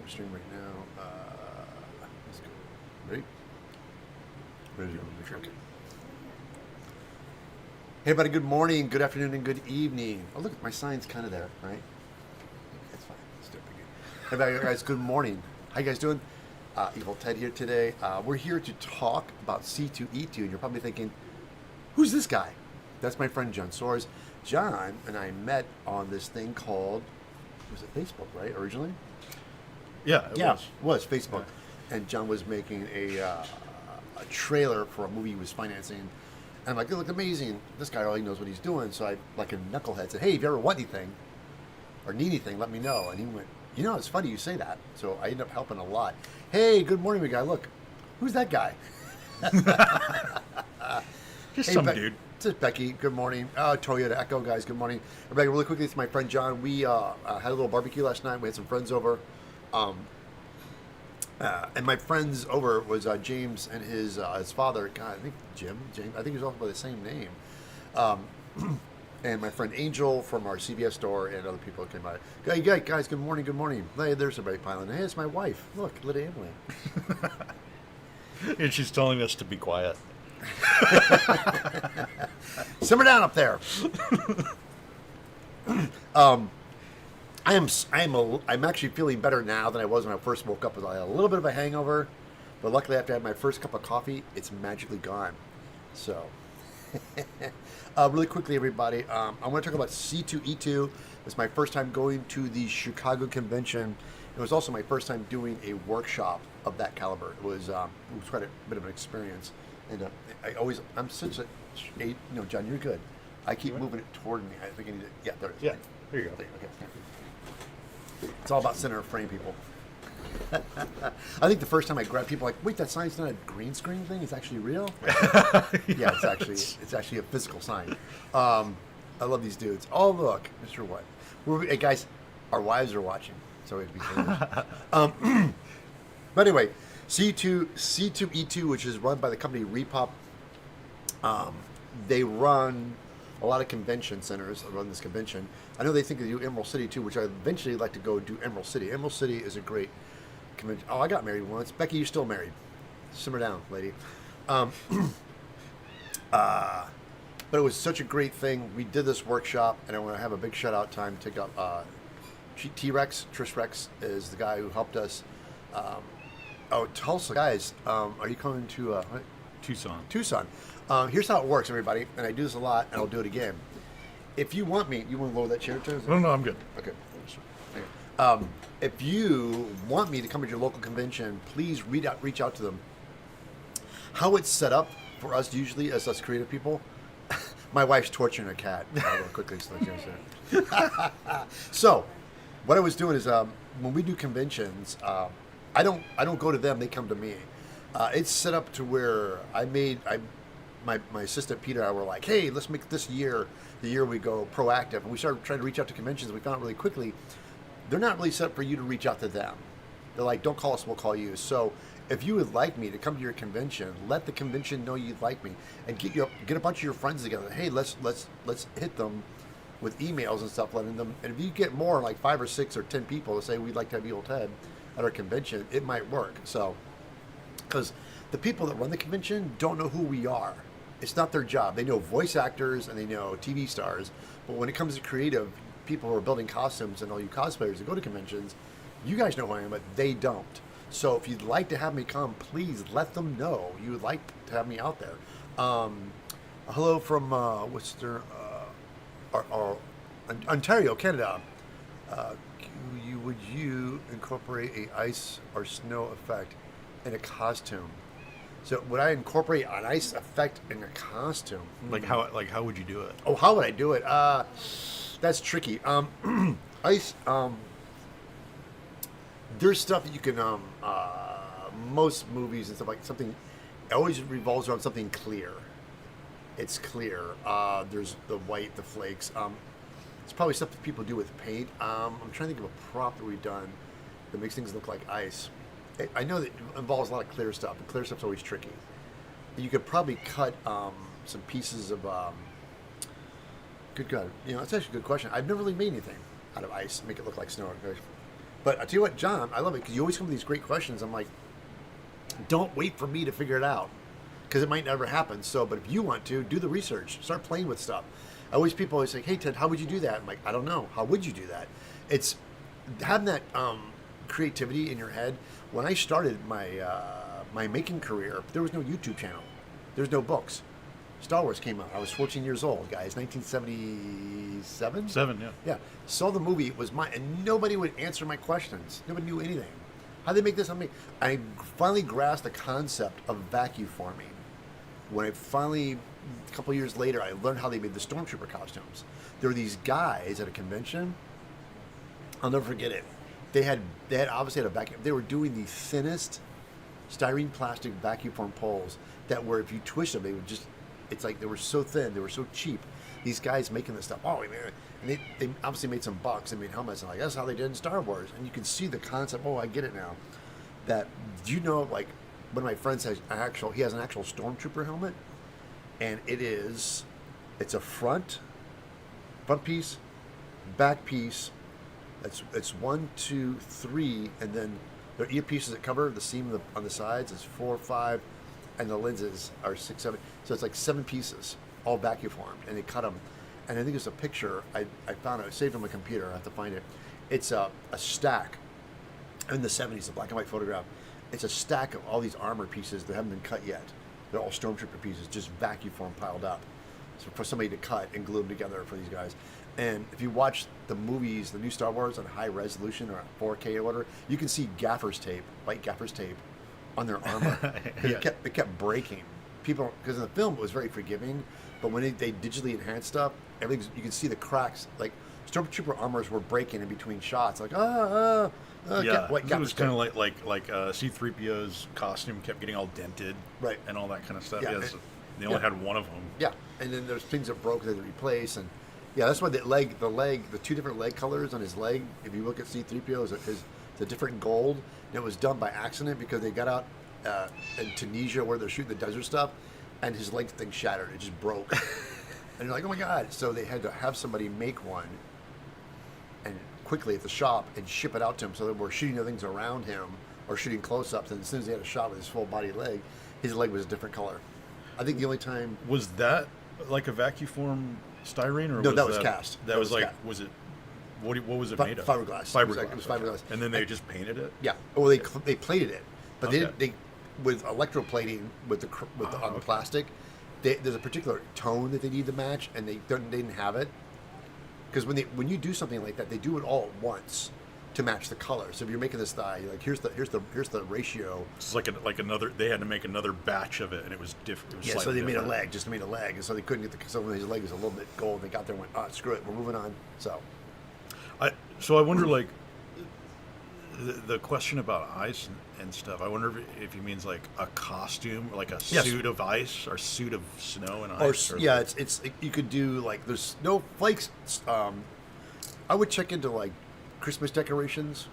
the stream right now. Let's go. Ready? Ready to go. Okay. Hey, everybody. Good morning, good afternoon, and good evening. Oh, look, my sign's kind of there, right? That's fine. Let's do it again. Hey, guys. Good morning. How you guys doing? Evil Ted here today. We're here to talk about C2E2, and you're probably thinking, who's this guy? That's my friend John Soares. John and I met on this thing called, was it Facebook, right, originally? Yeah, it was Facebook. Yeah. And John was making a trailer for a movie he was financing. And I'm like, it looked amazing. This guy already knows what he's doing. So I, like a knucklehead, said, hey, if you ever want anything or need anything, let me know. And he went, you know, it's funny you say that. So I ended up helping a lot. Hey, good morning, big guy. Look, who's that guy? Just some dude. This is Becky. Good morning. Toyota Echo, guys. Good morning. Everybody, really quickly, it's my friend John. We had a little barbecue last night. We had some friends over. And my friends over was James and his father. God, I think James. I think he was all by the same name. And my friend Angel from our CVS store and other people came by. Hey, guys, good morning, good morning. Hey, there's somebody piling. Hey, it's my wife. Look, Lydia Emily. And she's telling us to be quiet. Simmer down up there. I'm actually feeling better now than I was when I first woke up. I had a little bit of a hangover, but luckily after I had my first cup of coffee, it's magically gone. So, really quickly, everybody, I want to talk about C2E2. It's my first time going to the Chicago convention. It was also my first time doing a workshop of that caliber. It was quite a bit of an experience. And I'm such a, no, John, you're good. I keep moving it toward me. I think I need to, yeah, there it is. Yeah, there you go. Okay. It's all about center of frame, people. I think the first time I grabbed people like, wait, that sign's not a green screen thing? It's actually real? Yeah, it's actually a physical sign. I love these dudes. Oh, look, Mr. What? Hey, guys, our wives are watching, so we have to be clear. But anyway, C2E2, which is run by the company Repop. They run a lot of convention centers that run this convention. I know they think they do Emerald City too, which I eventually like to go do Emerald City. Emerald City is a great convention. Oh, I got married once. Becky, you're still married. Simmer down, lady. But it was such a great thing. We did this workshop, and I want to have a big shout out time. Take up T-Rex. Trish Rex is the guy who helped us. Tulsa, guys, are you coming to Tucson? Here's how it works, everybody, and I do this a lot, and I'll do it again. If you want me, you want to lower that chair too? No, I'm good. Okay. If you want me to come to your local convention, please reach out to them. How it's set up for us, usually, as us creative people, my wife's torturing a cat. Real quickly, so, what I was doing is, when we do conventions, I don't go to them; they come to me. It's set up to where my assistant Peter and I were like, hey, let's make this year the year we go proactive. And we started trying to reach out to conventions. And we found out really quickly, they're not really set up for you to reach out to them. They're like, don't call us, we'll call you. So if you would like me to come to your convention, let the convention know you'd like me, and get a bunch of your friends together. Hey, let's hit them with emails and stuff, letting them. And if you get more, like 5 or 6 or 10 people to say we'd like to have Evil Ted at our convention, it might work. So, because the people that run the convention don't know who we are. It's not their job. They know voice actors and they know TV stars, but when it comes to creative people who are building costumes and all you cosplayers that go to conventions, you guys know who I am, but they don't. So if you'd like to have me come, please let them know you would like to have me out there. Hello from Ontario, Canada. Would you incorporate a ice or snow effect in a costume? So would I incorporate an ice effect in a costume? Like how would you do it? Oh, how would I do it? That's tricky. Ice. There's stuff that you can. Most movies and stuff like something. It always revolves around something clear. It's clear. There's the white, the flakes. It's probably stuff that people do with paint. I'm trying to think of a prop that we've done that makes things look like ice. I know that it involves a lot of clear stuff, but clear stuff's always tricky. You could probably cut some pieces of. Good God, that's actually a good question. I've never really made anything out of ice, make it look like snow. But I tell you what, John, I love it because you always come with these great questions. I'm like, don't wait for me to figure it out because it might never happen. So, but if you want to, do the research, start playing with stuff. People always say, hey, Ted, how would you do that? I'm like, I don't know. How would you do that? It's having that creativity in your head. When I started my making career, there was no YouTube channel. There's no books. Star Wars came out. I was 14 years old, guys, 1977? Yeah. Yeah. Saw the movie, it was mine, and nobody would answer my questions. Nobody knew anything. How'd they make this on me? I finally grasped the concept of vacuum forming. When I finally, a couple of years later, I learned how they made the Stormtrooper costumes. There were these guys at a convention. I'll never forget it. They had obviously had a vacuum. They were doing the thinnest styrene plastic vacuum form poles that were, if you twist them, they would just, it's like they were so thin, they were so cheap. These guys making this stuff, and they obviously made some bucks and made helmets, and like that's how they did in Star Wars. And you can see the concept. Oh, I get it now. That, do you know, like one of my friends has he has an actual Stormtrooper helmet, and it's a front piece, back piece. It's 1, 2, 3, and then there are earpieces that cover the seam on the sides. It's 4, 5, and the lenses are 6, 7. So it's like 7 pieces, all vacuum formed, and they cut them. And I think it's a picture I found it. I saved it on my computer. I have to find it. It's a stack in the 70s, a black and white photograph. It's a stack of all these armor pieces that haven't been cut yet. They're all Stormtrooper pieces, just vacuum formed, piled up. So for somebody to cut and glue them together for these guys. And if you watch the movies, the new Star Wars on high resolution or 4K or whatever, you can see gaffer's tape, white gaffer's tape, on their armor. Yeah. It kept breaking. People, because in the film it was very forgiving, but when they digitally enhanced stuff, everything, you can see the cracks. Like Stormtrooper armors were breaking in between shots. Like Yeah, white it was gaffer's kind of tape. like C-3PO's costume kept getting all dented, Right. and all that kind of stuff. Yeah, Yeah, so they only had one of them. Yeah, and then there's things that broke that they replace, and yeah, that's why the 2 different leg colors on his leg. If you look at C-3PO, is a different gold, and it was done by accident because they got out in Tunisia where they're shooting the desert stuff, and his leg thing shattered. It just broke, and you're like, oh my god! So they had to have somebody make one, and quickly at the shop and ship it out to him. So that we're shooting the things around him or shooting close-ups, and as soon as they had a shot with his full body leg, his leg was a different color. I think the only time Was that like a vacuum form styrene, or No, that was cast. That That was was like, cast. was it? What was it made of? Fiberglass. Fiberglass. It was fiberglass. And then they just painted it. yeah. Well, they plated it, but Okay. they with electroplating on the plastic. There's a particular tone that they need to match, and they didn't have it because when you do something like that, they do it all at once to match the color. So if you're making this thigh, you're like here's the ratio. It's like another. They had to make another batch of it, and it was different. It was Yeah, so slightly they made a different. leg, just made a leg, and so they couldn't get so his leg was a little bit gold. They got there and went, oh, screw it, we're moving on. So So I wonder, like, the question about ice and stuff. I wonder if he means like a costume, like a Yes. suit of ice or suit of snow and or ice. yeah, it's you could do like there's snowflakes. I would check into like Christmas decorations.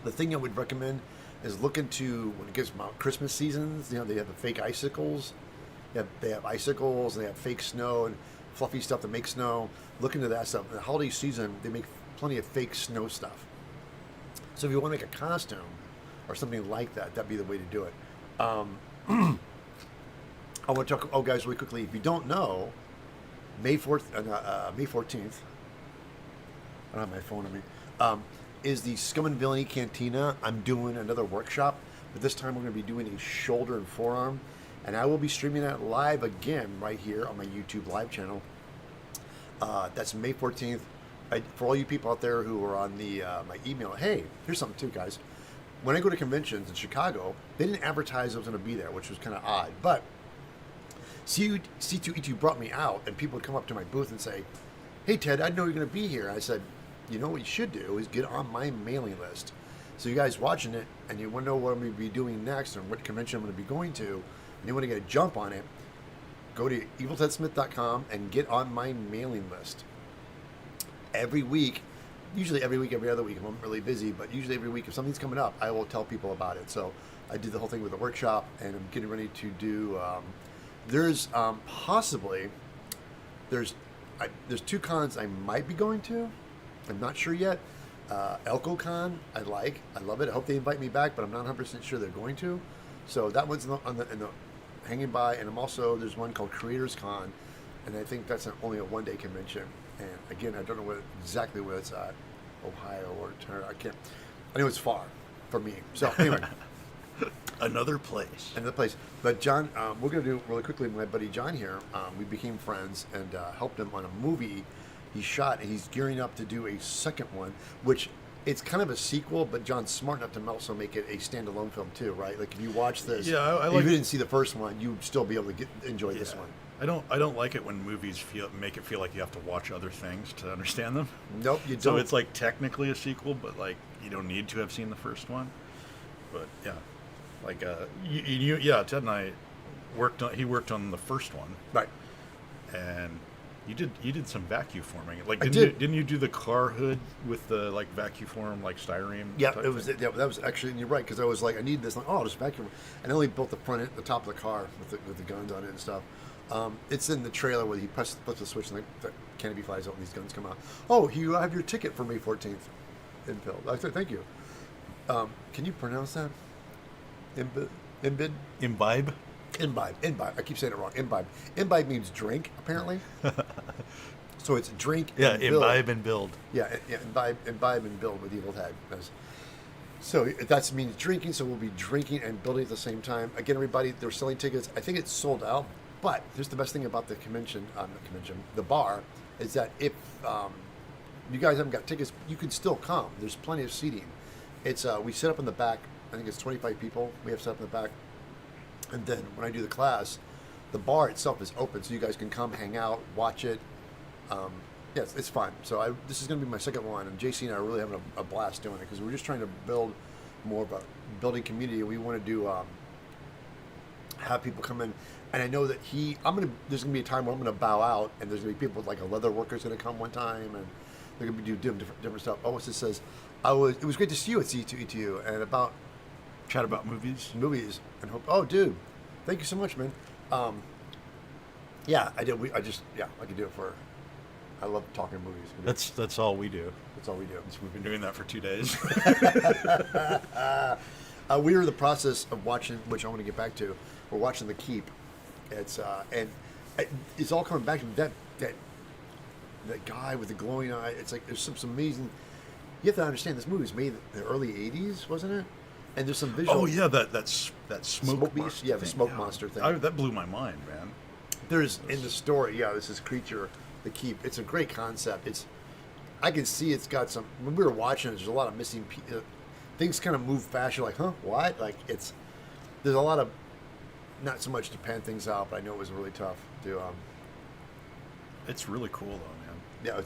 The thing I would recommend is look into when it gets about Christmas seasons. They have the fake icicles. They have icicles and they have fake snow and fluffy stuff that makes snow. Look into that stuff. In the holiday season, they make plenty of fake snow stuff. So if you want to make a costume or something like that, that'd be the way to do it. I want to talk. Oh, guys, really quickly. If you don't know, May 14th. I don't have my phone on me. Is the Scum and Villainy Cantina. I'm doing another workshop, but this time we're going to be doing a shoulder and forearm, and I will be streaming that live again right here on my YouTube live channel. That's May 14th. For all you people out there who are on my email, hey, here's something too, guys. When I go to conventions in Chicago, they didn't advertise I was going to be there, which was kind of odd. But C2E2 brought me out, and people would come up to my booth and say, hey, Ted, I didn't know you're going to be here. And I said, you know what you should do is get on my mailing list. So you guys watching it, and you want to know what I'm going to be doing next and what convention I'm going to be going to, and you want to get a jump on it, go to eviltedsmith.com and get on my mailing list. Every week, usually every week, every other week, I'm really busy, but usually every week, if something's coming up, I will tell people about it. So I did the whole thing with the workshop, and I'm getting ready to do, there's 2 cons I might be going to. I'm not sure yet. ElcoCon, I love it. I hope they invite me back, but I'm not 100% sure they're going to. So that one's in the hanging by, and there's one called Creators Con, and I think that's only a 1-day convention. And again, I don't know exactly where it's at, Ohio or Turner. I know it's far from me. So anyway. Another place. But John, we're going to do really quickly. My buddy John here, we became friends and helped him on a movie he shot. And he's gearing up to do a second one, which it's kind of a sequel, but John's smart enough to also make it a standalone film too, right? Like if you watch this, if you didn't see the first one, you'd still be able to enjoy this one. I don't like it when movies make it feel like you have to watch other things to understand them. Nope, you don't. So it's like technically a sequel, but like you don't need to have seen the first one. But yeah. Like Ted and I worked on the first one, right? And you did some vacuum forming. Like didn't you do the car hood with the like vacuum form like styrene? Yeah, that was actually, and you're right, because I was like, I need this. Like, I'll just vacuum, and I only built the top of the car with the guns on it and stuff. It's in the trailer where he flips the switch and the canopy flies out and these guns come out. Oh, you have your ticket for May 14th in Phil. I said thank you. Can you pronounce that? Imbibe. I keep saying it wrong. Imbibe. Imbibe means drink, apparently. So it's drink. Yeah, and imbibe and build. Yeah, imbibe and build with Evil Head. So that means drinking. So we'll be drinking and building at the same time. Again, everybody, they're selling tickets. I think it's sold out. But here's the best thing about the the bar, is that if you guys haven't got tickets, you can still come. There's plenty of seating. It's we set up in the back. I think it's 25 people we have set up in the back. And then when I do the class, the bar itself is open, so you guys can come, hang out, watch it. Yes, it's fun. So this is going to be my second one, and JC and I are really having a blast doing it, because we're just trying to build more of a building community. We want to do have people come in, and I know that there's going to be a time where I'm going to bow out, and there's going to be people like a leather worker's going to come one time, and they're going to be doing different stuff. Oh, it says, it was great to see you at C2E2, and Chat about movies and hope. Oh, dude, thank you so much, man. Yeah, I did. I could do it for. I love talking movies. That's all we do. That's all we do. We've been doing that for 2 days. We are in the process of watching, which I want to get back to. We're watching The Keep. It's it's all coming back to that guy with the glowing eye. It's like there's some amazing. You have to understand, this movie was made in the early '80s, wasn't it? And there's some visual. Oh yeah, that smoke beast. Yeah, the smoke monster thing. That blew my mind, man. There's in the story. Yeah, this is creature, the Keep. It's a great concept. I can see it's got some. When we were watching, there's a lot of missing things. Kind of move fast. You're like, huh, what? Like there's a lot of, not so much to pan things out, but I know it was really tough to. It's really cool though, man. Yeah, I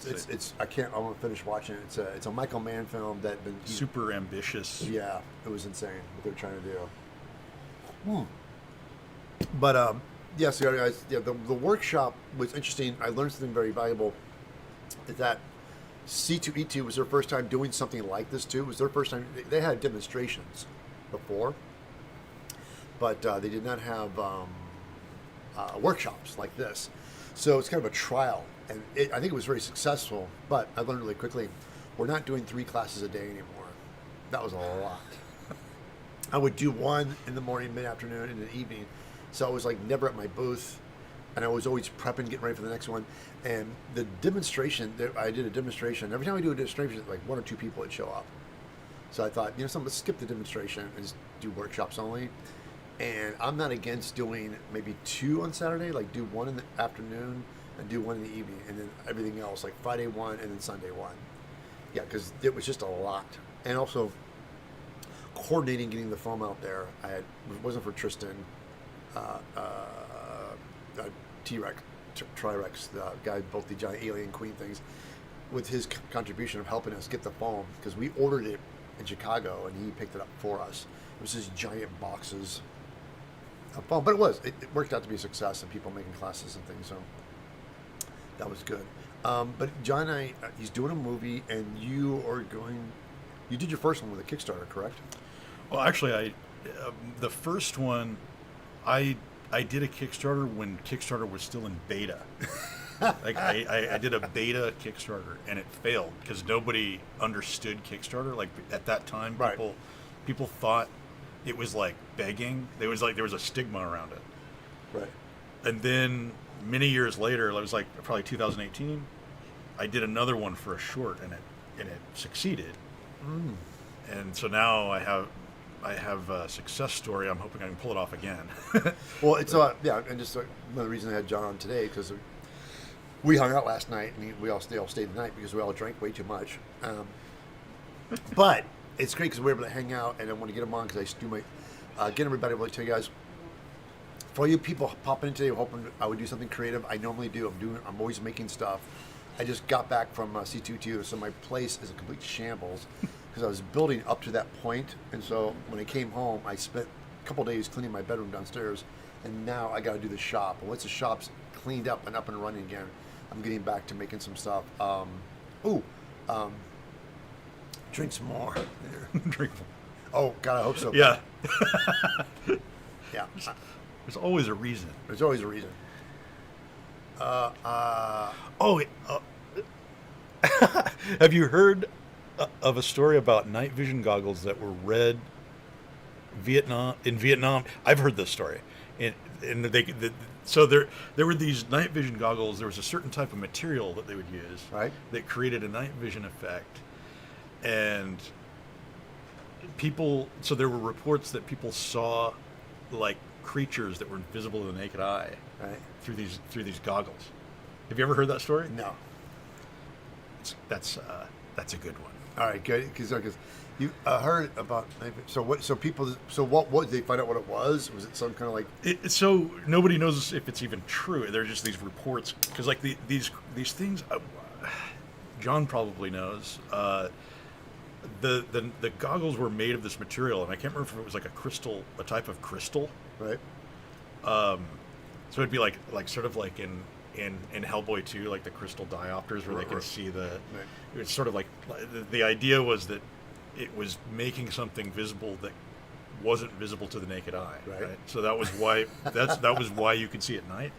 want to finish watching it. It's a Michael Mann film that been super ambitious. Yeah, it was insane what they're trying to do. But yeah, so guys, yeah, the workshop was interesting. I learned something very valuable. That C2E2 was their first time doing something like this too. It was their first time. They had demonstrations before, but they did not have workshops like this. So it's kind of a trial. And I think it was very successful, but I learned really quickly, we're not doing 3 classes a day anymore. That was a lot. I would do one in the morning, mid-afternoon, and the evening. So I was like never at my booth, and I was always prepping, getting ready for the next one. And the demonstration, I did a demonstration. Every time I do a demonstration, like 1 or 2 people would show up. So I thought, let's skip the demonstration and just do workshops only. And I'm not against doing maybe 2 on Saturday, like do 1 in the afternoon, and do 1 in the evening, and then everything else, like Friday 1 and then Sunday 1. Yeah, because it was just a lot. And also coordinating getting the film out there. It wasn't for Tristan, T-Rex, Tri-Rex, the guy who built the giant alien queen things, with his contribution of helping us get the foam, because we ordered it in Chicago and he picked it up for us. It was just giant boxes of foam, but it worked out to be a success, and people making classes and things, so that was good. But John and he's doing a movie, and you did your first one with a Kickstarter, correct? Well, actually, the first one, I did a Kickstarter when Kickstarter was still in beta. Like I did a beta Kickstarter and it failed because nobody understood Kickstarter. Like at that time, Right. people thought it was like begging. There was a stigma around it. Right. And then many years later, it was like probably 2018. I did another one for a short, and it succeeded. And so now I have a success story. I'm hoping I can pull it off again. Well, it's yeah, and just another reason I had John on today because we hung out last night and we all stayed the night because we all drank way too much. But it's great because we're able to hang out, and I want to get him on because I just do my get everybody. I want to tell you guys, for all you people popping in today, hoping I would do something creative. I normally do. I'm always making stuff. I just got back from C2E2, so my place is a complete shambles because I was building up to that point, and so when I came home, I spent a couple days cleaning my bedroom downstairs, and now I got to do the shop. And once the shop's cleaned up and running again, I'm getting back to making some stuff. Drink some more. Drink. Oh God, I hope so. Yeah. Yeah. There's always a reason. There's always a reason. Have you heard of a story about night vision goggles that were red in Vietnam? I've heard this story, and so there were these night vision goggles. There was a certain type of material that they would use, Right. that created a night vision effect, and people. So there were reports that people saw like creatures that were invisible to the naked eye, Right. through these goggles. Have you ever heard that story? No. That's a good one. All right, good. Because you heard about so what? So people. So what? What did they find out what it was? Was it some kind of like? So nobody knows if it's even true. They're just these reports because like these things. John probably knows. The goggles were made of this material, and I can't remember if it was like a type of crystal. Right. So it'd be like sort of like in Hellboy 2, like the crystal diopters where they can see the. Right. It's sort of like the idea was that it was making something visible that wasn't visible to the naked eye. Right. So that was why that was why you could see at night.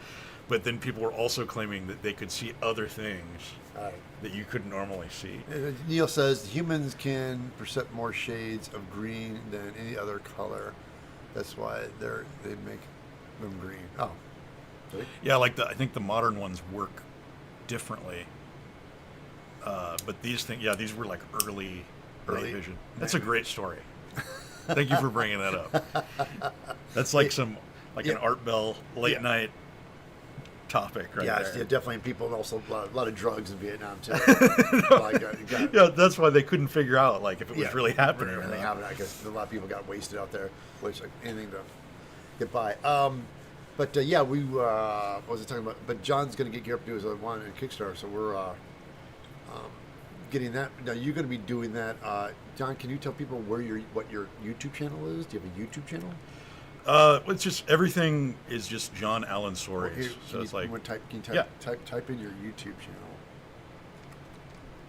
But then people were also claiming that they could see other things Right. that you couldn't normally see. Neil says humans can perceive more shades of green than any other color. That's why they make them green. Oh. Sorry? Yeah, like I think the modern ones work differently. But these things, yeah, these were like early vision. That's a great story. Thank you for bringing that up. That's like an Art Bell late night topic right Yeah, there. yeah, definitely. People, and also a lot of drugs in Vietnam too. Yeah, that's why they couldn't figure out like if it was really happening or Really not. happening. I guess a lot of people got wasted out there, which like anything to get by. But yeah, we what was I talking about? But John's going to get geared up to do his other one in Kickstarter, so we're getting that. Now you're going to be doing that. John, can you tell people what your YouTube channel is? Do you have a YouTube channel? It's just everything is just John Allen Soares. Here, So it's like can you type, yeah. type in your YouTube channel.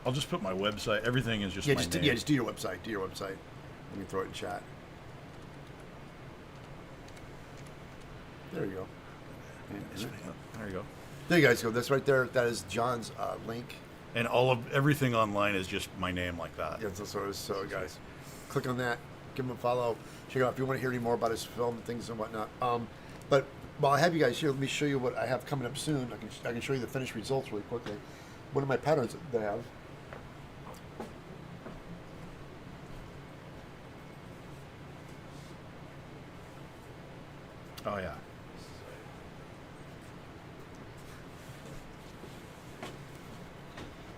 I'll just put my website. Everything is just Yeah, my just name. do your website. Do your website. Let me throw it in chat. There you go. There you go. There you guys go. That's right there. That is John's link. And everything online is just my name like that. Yeah, so guys, click on that. Give him a follow. Check it out if you want to hear any more about his film and things and whatnot. But while I have you guys here, let me show you what I have coming up soon. I can show you the finished results really quickly. One of my patterns that I have. Oh yeah.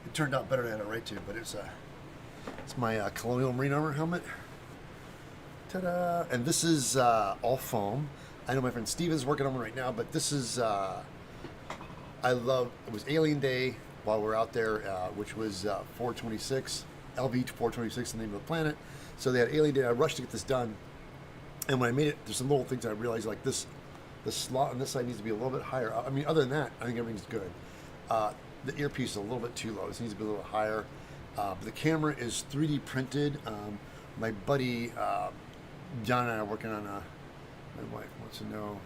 It turned out better than I had it right to, but it's my Colonial Marine Armor helmet. Ta-da! And this is all foam. I know my friend Steven's working on one right now, but this is it was Alien Day while we're out there, which was 426, LV 426, the name of the planet. So they had Alien Day. I rushed to get this done, and when I made it, there's some little things I realized, like the slot on this side needs to be a little bit higher. I mean, other than that, I think everything's good. The earpiece is a little bit too low. This needs to be a little higher. But the camera is 3D printed. My buddy John and I are working on my wife wants to know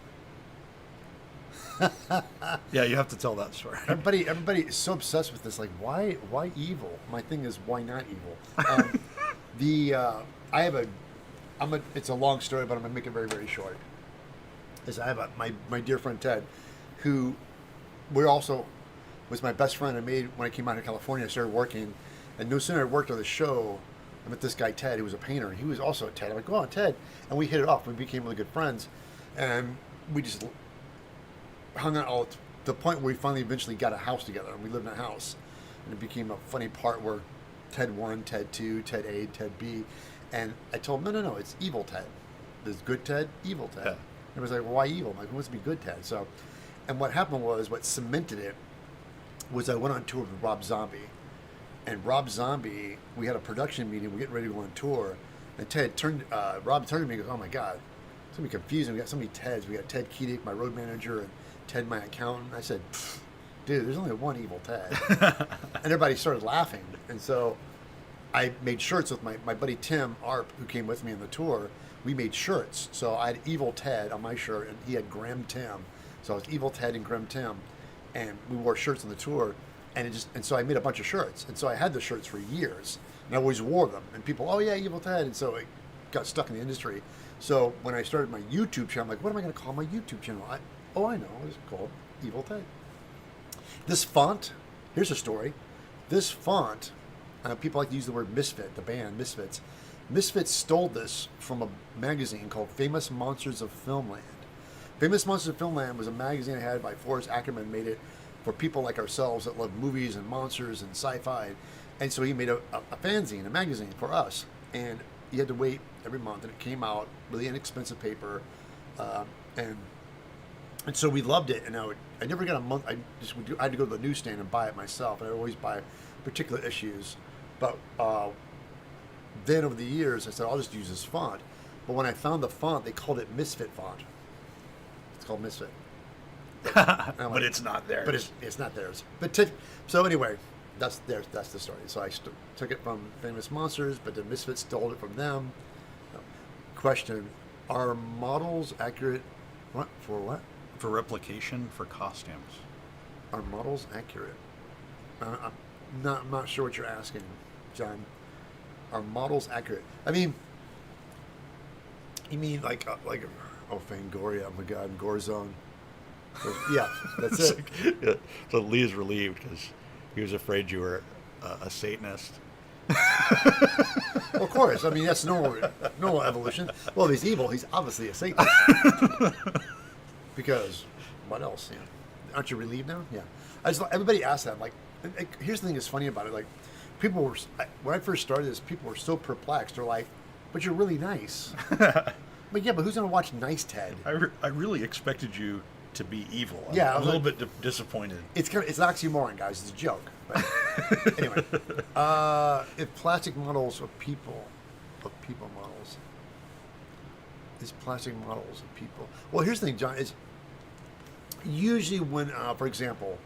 Yeah, you have to tell that story. Everybody is so obsessed with this. Like, why evil? My thing is, why not evil? I have a, it's a long story, but I'm gonna make it very, very short. Is I have my dear friend Ted, who we're also was my best friend I made when I came out of California. I started working, and no sooner I worked on the show, I met this guy Ted, who was a painter, and he was also a Ted. I'm like, go on, Ted, and we hit it off. We became really good friends, and we just hung out all to the point where we finally eventually got a house together, and we lived in a house, and it became a funny part where Ted 1, Ted 2, Ted A, Ted B, and I told him, no, it's evil Ted. There's good Ted, evil Ted. Yeah. And it was like, well, why evil? I'm like, it must be good Ted. So, and what happened was, what cemented it was I went on tour with Rob Zombie. And Rob Zombie, we had a production meeting, we're getting ready to go on tour, and Rob turned to me and goes, oh my God, it's going to be confusing. We got so many Teds. We got Ted Keating, my road manager, and Ted, my accountant. I said, dude, there's only one evil Ted. And everybody started laughing. And so I made shirts with my buddy Tim Arp, who came with me on the tour. We made shirts. So I had Evil Ted on my shirt, and he had Grim Tim. So I was Evil Ted and Grim Tim. And we wore shirts on the tour. And so I made a bunch of shirts. And so I had the shirts for years. And I always wore them. And people, oh yeah, Evil Ted. And so it got stuck in the industry. So when I started my YouTube channel, I'm like, what am I going to call my YouTube channel? I know. It's called Evil Ted. This font, here's a story. This font, people like to use the word Misfit, the band Misfits. Misfits stole this from a magazine called Famous Monsters of Filmland. Famous Monsters of Filmland was a magazine I had by Forrest Ackerman, made it for people like ourselves that love movies and monsters and sci-fi. And so he made a fanzine, a magazine for us. And you had to wait every month, and it came out, really inexpensive paper. And so we loved it. And I never got a month. I had to go to the newsstand and buy it myself. I always buy particular issues. But then over the years, I said, I'll just use this font. But when I found the font, they called it Misfit font. It's called Misfit. But it's not theirs. But it's not theirs. So anyway, that's the story. So I took it from Famous Monsters, but the Misfits stole it from them. Question: are models accurate? What for? What? For replication for costumes. Are models accurate? I'm not sure what you're asking, John. Are models accurate? I mean, you mean like Fangoria? Oh my God, Gorzone. Yeah, that's it. Yeah. So Lee is relieved because he was afraid you were a Satanist. Well, of course. I mean, that's normal evolution. Well, if he's evil, he's obviously a Satanist. Because what else? Yeah. Aren't you relieved now? Yeah. Everybody asks that. Like, here's the thing that's funny about it. Like, people were, when I first started this, people were so perplexed. They're like, but you're really nice. But yeah, but who's going to watch Nice Ted? I really expected you to be evil. Yeah, I'm a little bit disappointed. It's an oxymoron, guys. It's a joke. But anyway, if plastic models of people models, is plastic models of people. Well, here's the thing, John. Is usually when, for example,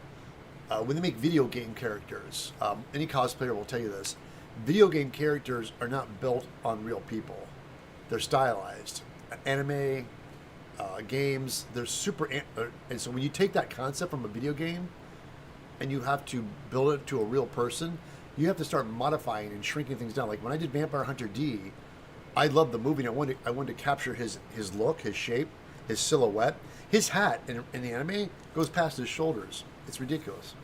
when they make video game characters, any cosplayer will tell you this. Video game characters are not built on real people. They're stylized. Anime. Games, they're super, and so when you take that concept from a video game and you have to build it to a real person, you have to start modifying and shrinking things down. Like when I did Vampire Hunter D, I loved the movie and I wanted to capture his look, his shape, his silhouette. His hat in the anime goes past his shoulders. It's ridiculous.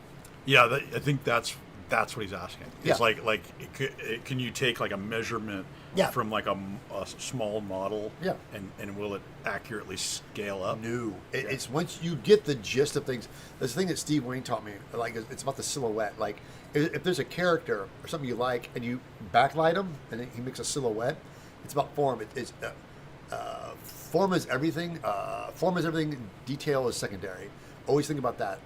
Yeah, I think that's what he's asking. It's Yeah. like can you take like a measurement from like a small model, and will it accurately scale up? No, it's once you get the gist of things. There's the thing that Steve Wayne taught me. Like it's about the silhouette. Like if there's a character or something you like and you backlight him and then he makes a silhouette, it's about form. Form is everything. Form is everything. Detail is secondary. Always think about that.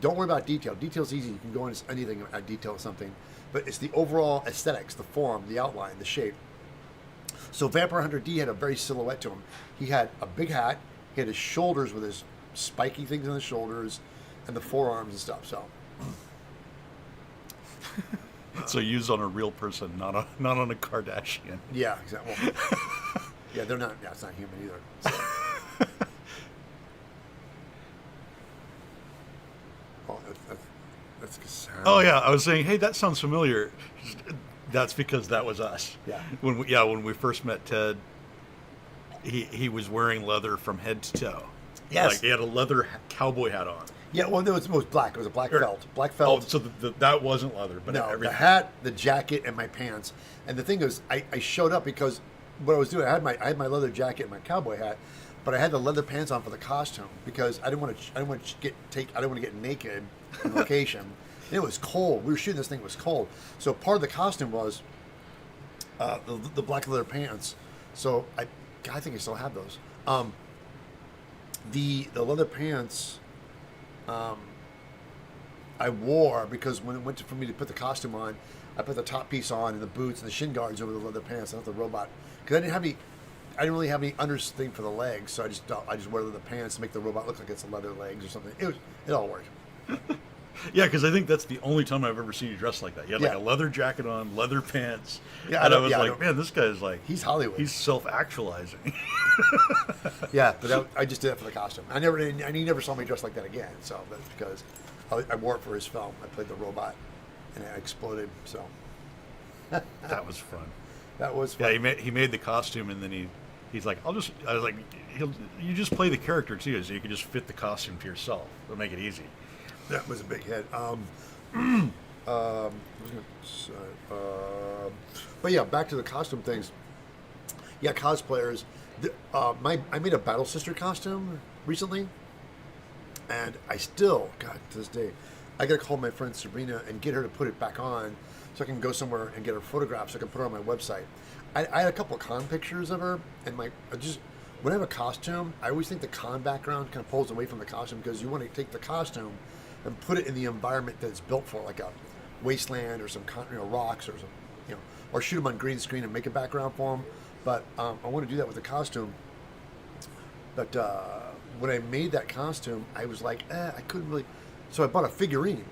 Don't worry about detail. Detail's easy. You can go into anything and detail something. But it's the overall aesthetics, the form, the outline, the shape. So Vampire Hunter D had a very silhouette to him. He had a big hat. He had his shoulders with his spiky things on the shoulders and the forearms and stuff. So used on a real person, not on a Kardashian. Yeah, exactly. Yeah, they're not. Yeah, it's not human either. So. That's Oh yeah, I was saying, hey, that sounds familiar. That's because that was us. Yeah. When we first met Ted, he was wearing leather from head to toe. Yes. Like he had a leather cowboy hat on. Yeah, well, it was black. It was a black felt. Black Oh, felt. so that wasn't leather, but No, everything. the hat, the jacket, and my pants. And the thing is, I showed up because what I was doing, I had my leather jacket and my cowboy hat, but I had the leather pants on for the costume because I didn't want to get naked on location. And it was cold. We were shooting this thing. It was cold. So part of the costume was the black leather pants. So I think I still have those. The leather pants. I wore because when it went for me to put the costume on, I put the top piece on and the boots and the shin guards over the leather pants, not the robot, because I didn't really have any under thing for the legs, so I just wear the pants to make the robot look like it's leather legs or something. It all worked. Yeah, because I think that's the only time I've ever seen you dressed like that. You had like Yeah. a leather jacket on, leather pants, Yeah, and I I was don't- like, man, this guy's like He's Hollywood. He's self-actualizing. Yeah, but I just did it for the costume. And he never saw me dressed like that again. So that's because I wore it for his film. I played the robot, and it exploded. So That was fun. that was fun. Yeah, he made the costume, and then he's like, I was like, you just play the character too, so you can just fit the costume to yourself. It'll make it easy. That was a big hit. But yeah, back to the costume things. Yeah, cosplayers. I made a Battle Sister costume recently, and I still, God, to this day, I gotta call my friend Sabrina and get her to put it back on, so I can go somewhere and get her photographed, so I can put her on my website. I had a couple of con pictures of her, and when I have a costume, I always think the con background kind of pulls away from the costume because you want to take the costume and put it in the environment that it's built for, like a wasteland or some rocks or some, or shoot them on green screen and make a background for them. But I want to do that with the costume. But when I made that costume, I was like, I couldn't really. So I bought a figurine.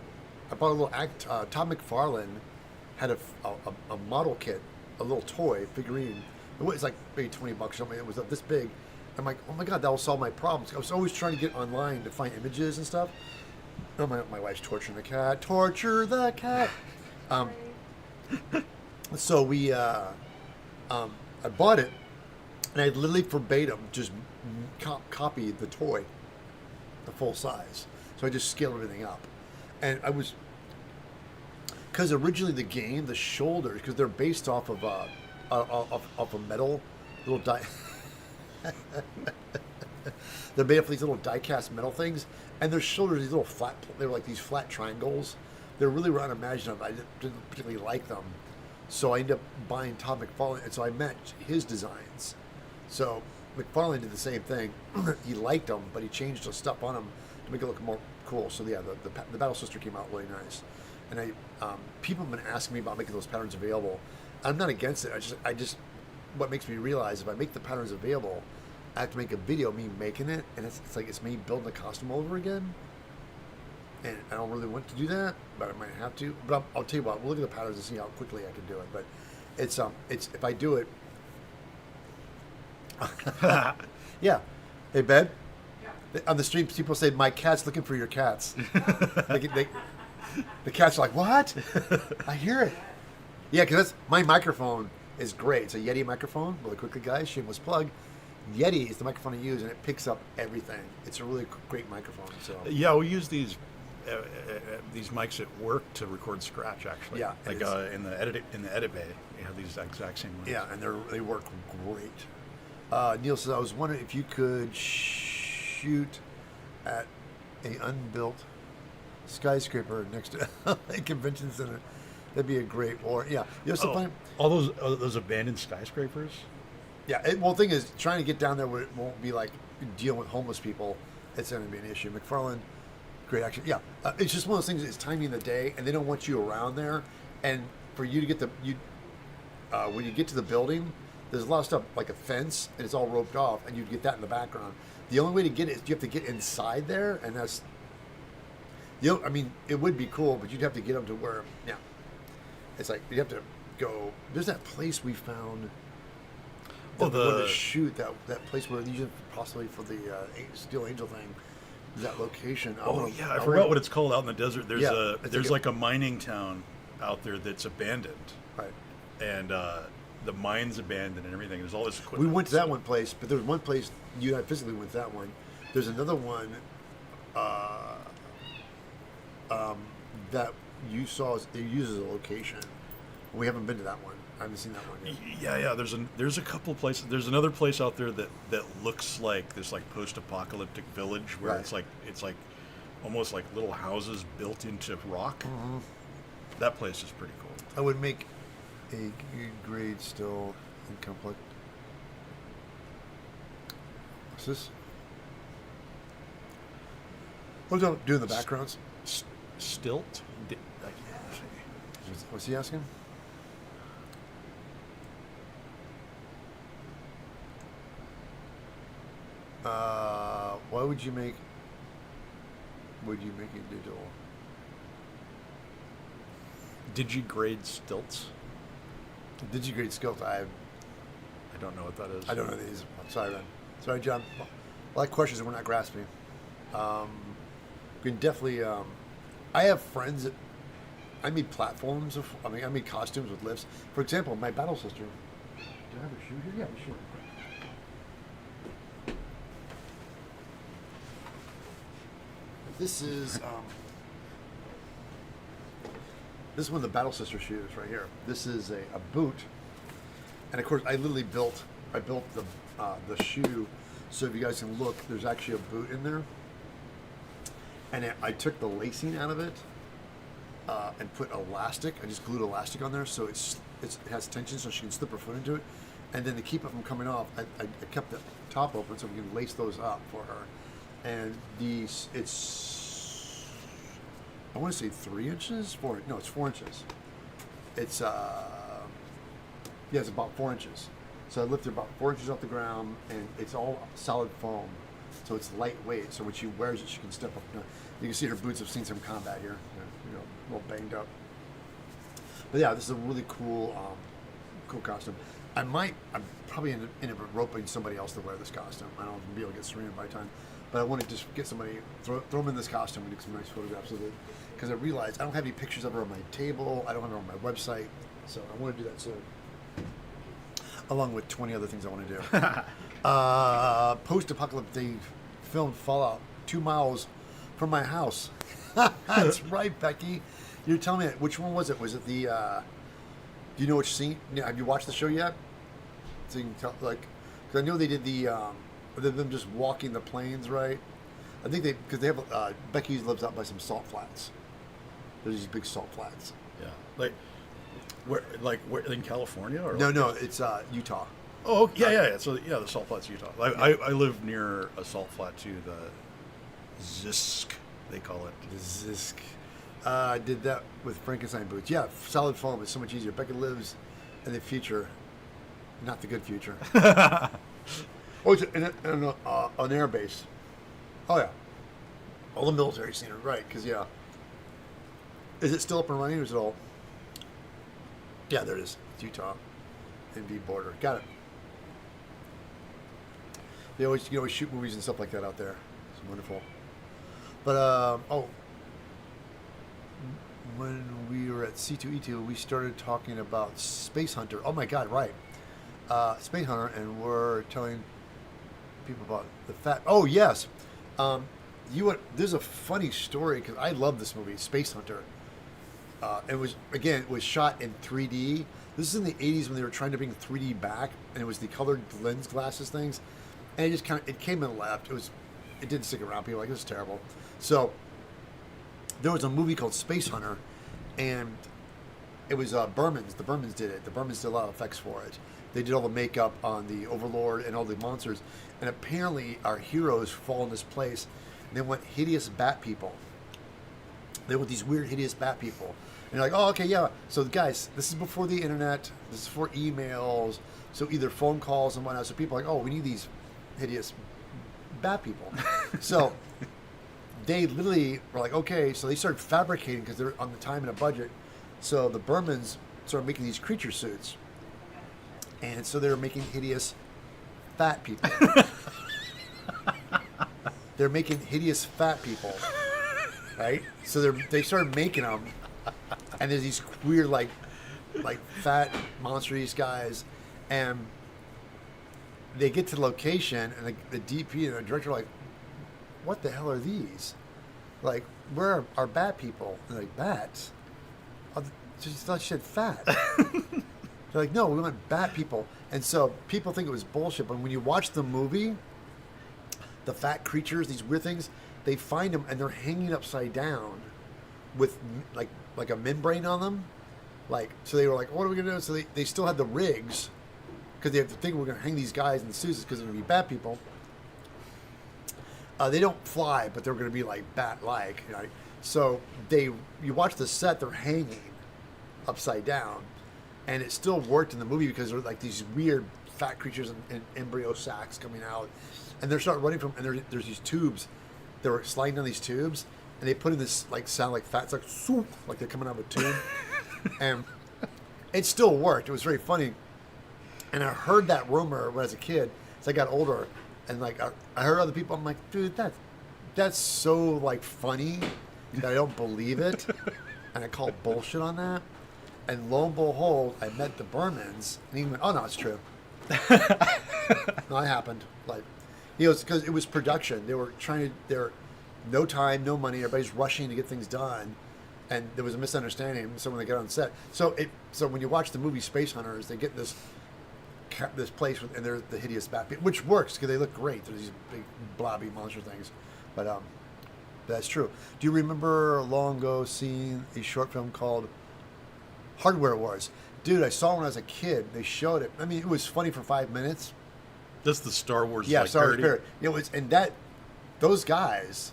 I bought a little Todd McFarlane had a model kit, a little toy figurine. It was like maybe $20 or something. It was this big. I'm like, oh my God, that will solve my problems. I was always trying to get online to find images and stuff. Oh, my wife's torturing the cat. Torture the cat. So I bought it, and I literally verbatim just copied the toy, the full size. So I just scaled everything up, and because originally the game, the shoulders, because they're based off of a metal little die. They're made up of these little die-cast metal things, and their shoulders, these little flat. They were like these flat triangles. They're really unimaginative. I didn't particularly like them, so I ended up buying Todd McFarlane, and so I matched his designs. So McFarlane did the same thing. He liked them, but he changed the stuff on them to make it look more cool. So yeah, the Battle Sister came out really nice, and people have been asking me about making those patterns available. I'm not against it. I just what makes me realize if I make the patterns available, I have to make a video of me making it, and it's like it's me building the costume all over again. And I don't really want to do that, but I might have to. But I'll tell you what, we'll look at the patterns and see how quickly I can do it. But it's if I do it, yeah. Hey, Ben. Yeah. On the street, people say my cat's looking for your cats. The cats are like, what? I hear it. Yeah, because my microphone is great. It's a Yeti microphone. Really quickly, guys, shameless plug. Yeti is the microphone I use, and it picks up everything. It's a really great microphone. So yeah, we use these mics at work to record scratch. Actually, Yeah, like in the edit bay, you have these exact same mics. yeah, and they work great. Neil says, I was wondering if you could shoot at a unbuilt skyscraper next to a convention center. That'd be a great. Or yeah, All those abandoned skyscrapers. Yeah, the thing is, trying to get down there where it won't be like dealing with homeless people, it's going to be an issue. McFarlane, great action. Yeah, it's just one of those things, it's timing the day, and they don't want you around there. And for you to get when you get to the building, there's a lot of stuff, like a fence, and it's all roped off, and you'd get that in the background. The only way to get it is you have to get inside there, and that's, I mean, it would be cool, but you'd have to get them to where, yeah. It's like, you have to go, there's that place we found. The shoot that place where you possibly for the Steel Angel thing, that location. Oh yeah, I forgot what it's called out in the desert. There's Yeah, there's like a mining town out there that's abandoned, Right. and the mine's abandoned and everything. There's all this We equipment. went to that one place, but there was one place you and I physically went to that one. There's another one that you saw. It uses a location. We haven't been to that one. I haven't seen that one yet. Yeah. There's a couple of places. There's another place out there that looks like this like post-apocalyptic village where Right. it's like almost like little houses built into rock. Mm-hmm. That place is pretty cool. I would make a grade still in conflict. What's this? What's up doing the backgrounds? Stilt? What's he asking? Why would you make? Would you make it digital? Digigrade stilts? Digigrade skills. I don't know what that is. I don't know these. Sorry, man. Sorry, John. A lot of questions that we're not grasping. We can definitely. I have friends that I made platforms of. I made costumes with lifts. For example, my battle sister. Do I have a shoe here? Yeah, sure. This is this is one of the battle sister shoes right here. This is a boot, and of course I literally built the shoe. So if you guys can look, there's actually a boot in there, and I took the lacing out of it and put elastic. I just glued elastic on there so it has tension so she can slip her foot into it, and then to keep it from coming off, I kept the top open so we can lace those up for her. And it's I want to say 3 inches, it's 4 inches. It's it's about 4 inches. So I lifted about 4 inches off the ground, and it's all solid foam, so it's lightweight. So when she wears it, she can step up. You can see her boots have seen some combat here, a little banged up. But yeah, this is a really cool costume. I'm probably end up roping somebody else to wear this costume. I don't know if I'll be able to get Serena by the time, but I want to just get somebody, throw them in this costume and do some nice photographs of it. Because I realized I don't have any pictures of her on my table. I don't have her on my website, so I want to do that soon. Along with 20 other things I want to do. Post-apocalyptic, they filmed Fallout 2 miles from my house. That's right, Becky. You're telling me, which one was it? Was it the, do you know which scene? Have you watched the show yet? So you can tell, because I know they did them just walking the plains, right? I think because they have, Becky lives out by some salt flats. There's these big salt flats. Yeah. Where in California or No, it's Utah. Oh yeah. So the salt flats, Utah. I live near a salt flat too. The Zisk, they call it. The Zisk. I did that with Frankenstein boots. Yeah, solid foam is so much easier. Becca lives in the future, not the good future. It's an air base. Oh yeah, all the military scenery, right? Because is it still up and running, or is it all? Yeah, there it is. It's Utah, NV border. Got it. They always shoot movies and stuff like that out there. It's wonderful. But when we were at C2E2, we started talking about Space Hunter. Oh my God, right. Space Hunter, and we're telling people about the fact. Oh yes, there's a funny story because I love this movie, Space Hunter. It was shot in 3D. This is in the 80s when they were trying to bring 3D back, and it was the colored lens glasses things, and it came and left. It didn't stick around. People were like, this is terrible. So there was a movie called Space Hunter, and it was Bermans. The Bermans did it. The Bermans did a lot of effects for it. They did all the makeup on the Overlord and all the monsters. And apparently our heroes fall in this place. And they want hideous bat people. They want these weird, hideous bat people. And you're like, oh, okay, yeah. So guys, this is before the internet. This is for emails. So either phone calls and whatnot. So people are like, oh, we need these hideous bat people. So they literally were like, okay. So they started fabricating because they're on the time and a budget. So the Bermans started making these creature suits. And so they were making hideous fat people. they're making hideous fat people, right? So they started making them, and there's these weird like fat monstrous guys, and they get to the location, and the DP and the director are like, what the hell are these? Like, where are our bat people? And they're like, bats? Oh, just thought she said fat. They're like, no, we want bat people. And so people think it was bullshit, but when you watch the movie, the fat creatures, these weird things, they find them and they're hanging upside down with like a membrane on them. Like, so they were like, what are we going to do? So they still had the rigs, because they have to think we're going to hang these guys in the suits because they're going to be bat people. They don't fly, but they're going to be like bat-like. You know? So you watch the set, they're hanging upside down, and it still worked in the movie because they're like these weird fat creatures and embryo sacs coming out, and they're starting running from, and there's these tubes. They were sliding down these tubes, and they put in this like sound like fat, it's like swoop, like they're coming out of a tube, and it still worked. It was very funny, and I heard that rumor when I was a kid. As I got older, and like I heard other people, I'm like, dude, that's so like funny that I don't believe it, and I call bullshit on that. And lo and behold, I met the Bermans, and he went, "Oh no, it's true." No, it happened. Like, he goes, because it was production. They were no time, no money. Everybody's rushing to get things done, and there was a misunderstanding. So when they got on set, so when you watch the movie Space Hunters, they get this place and they're the hideous bat people, which works because they look great. They're these big blobby monster things, but that's true. Do you remember long ago seeing a short film called Hardware Wars? Dude, I saw it when I was a kid. They showed it. I mean, it was funny for 5 minutes. That's the Star Wars. Yeah, like Star Wars parody. parody. It was, and those guys,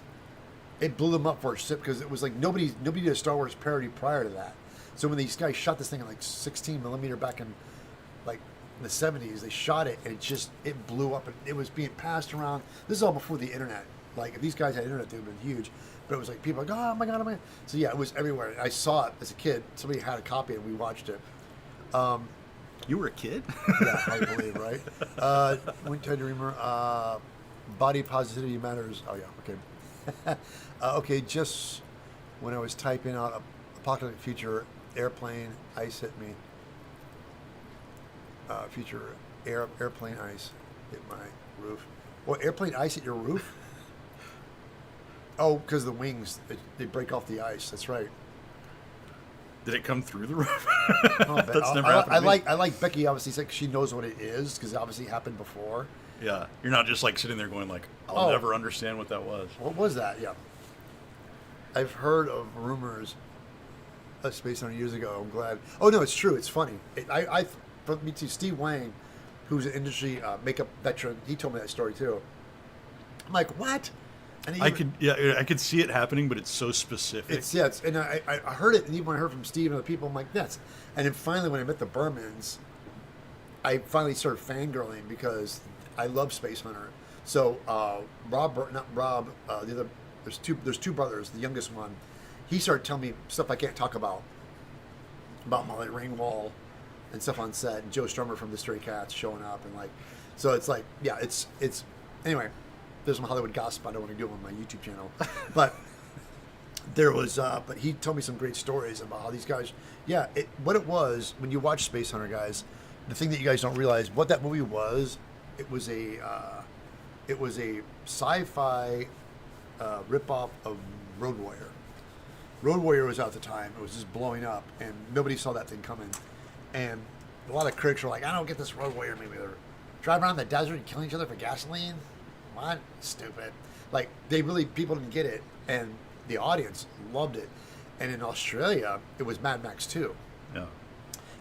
it blew them up for a sip because it was like nobody did a Star Wars parody prior to that. So when these guys shot this thing in like 16 millimeter back in like the 70s, they shot it, and it blew up, and it was being passed around. This is all before the internet. Like, if these guys had internet, they would have been huge. But it was like people like, oh my god, oh my god. So yeah, it was everywhere. I saw it as a kid. Somebody had a copy, and we watched it. You were a kid? Yeah, I believe, right? When tried to remember, body positivity matters. Oh yeah, okay. Okay, just when I was typing out apocalyptic future, airplane, ice hit me. Future airplane ice hit my roof. Well, airplane ice hit your roof? Oh, because the wings, they break off the ice. That's right. Did it come through the roof? Oh, That's never happened to me. I like Becky, obviously, said she knows what it is because it obviously happened before. Yeah, you're not just like sitting there going like, I'll never understand what that was. What was that? Yeah. I've heard of rumors of Space Hunter years ago. I'm glad. Oh, no, it's true. It's funny. For me too, Steve Wang, who's an industry makeup veteran, he told me that story too. I'm like, what? And I could see it happening, but it's so specific. And I heard it, and even when I heard from Steve and other people, I'm like, that's. And then finally, when I met the Bermans, I finally started fangirling because I love Space Hunter. So there's two brothers. The youngest one, he started telling me stuff I can't talk about Molly Ringwald and stuff on set, and Joe Strummer from the Stray Cats showing up, and like, so it's like, yeah, it's anyway. There's some Hollywood gossip I don't want to do on my YouTube channel, but there was, but he told me some great stories about how these guys, what it was when you watch Space Hunter, guys. The thing that you guys don't realize what that movie was, it was a sci-fi ripoff of Road Warrior. Road Warrior was out at the time. It was just blowing up, and nobody saw that thing coming. And a lot of critics were like, I don't get this Road Warrior movie. They're driving around the desert and killing each other for gasoline. What? Stupid. Like, people didn't get it, and the audience loved it. And in Australia, it was Mad Max 2. Yeah.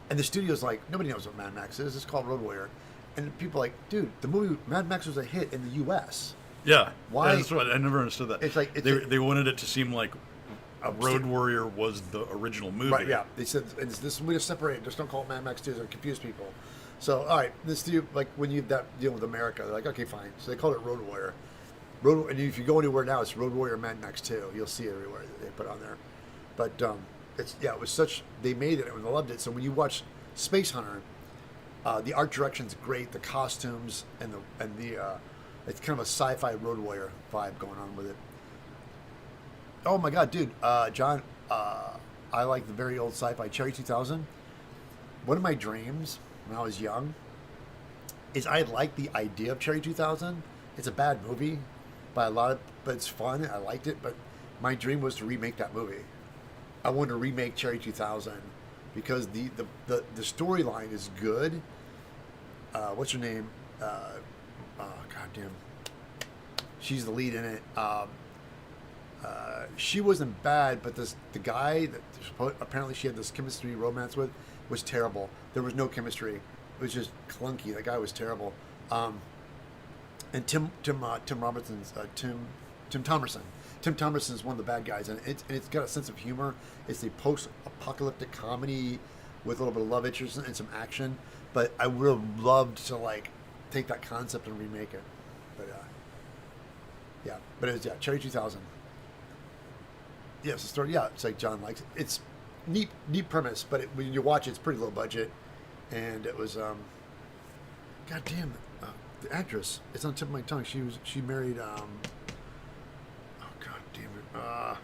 And the studio's like, nobody knows what Mad Max is. It's called Road Warrior. And people are like, dude, the movie Mad Max was a hit in the U.S. Yeah. Why? Yeah, that's what I never understood that. It's like they wanted it to seem like Road Warrior was the original movie. Right, yeah. They said, this we just separate. Just don't call it Mad Max 2. It'll confuse people. So, all right, this deal, like when you deal with America, they're like, okay, fine. So they called it Road Warrior. And if you go anywhere now, it's Road Warrior Mad Max 2. You'll see it everywhere that they put on there. But it was such, they made it and I loved it. So when you watch Space Hunter, the art direction's great, the costumes and It's kind of a sci-fi road warrior vibe going on with it. Oh my god, dude, John, I like the very old sci-fi Cherry 2000. One of my dreams when I was young is I like the idea of Cherry 2000. It's a bad movie, but it's fun. I liked it, but my dream was to remake that movie. I wanted to remake Cherry 2000 because the storyline is good. What's her name? Goddamn. She's the lead in it. She wasn't bad, but the guy that apparently she had this chemistry romance with was terrible. There was no chemistry. It was just clunky. That guy was terrible. And Tim Thomerson. Tim Thomerson is one of the bad guys, and it's got a sense of humor. It's a post-apocalyptic comedy with a little bit of love interest and some action. But I would have loved to like take that concept and remake it. But yeah, but it was Cherry 2000. Yes, the story. Yeah, it's like John likes it. It's neat premise, but when you watch it, it's pretty low budget, and it was God damn it, the actress. It's on the tip of my tongue. She married oh god damn it,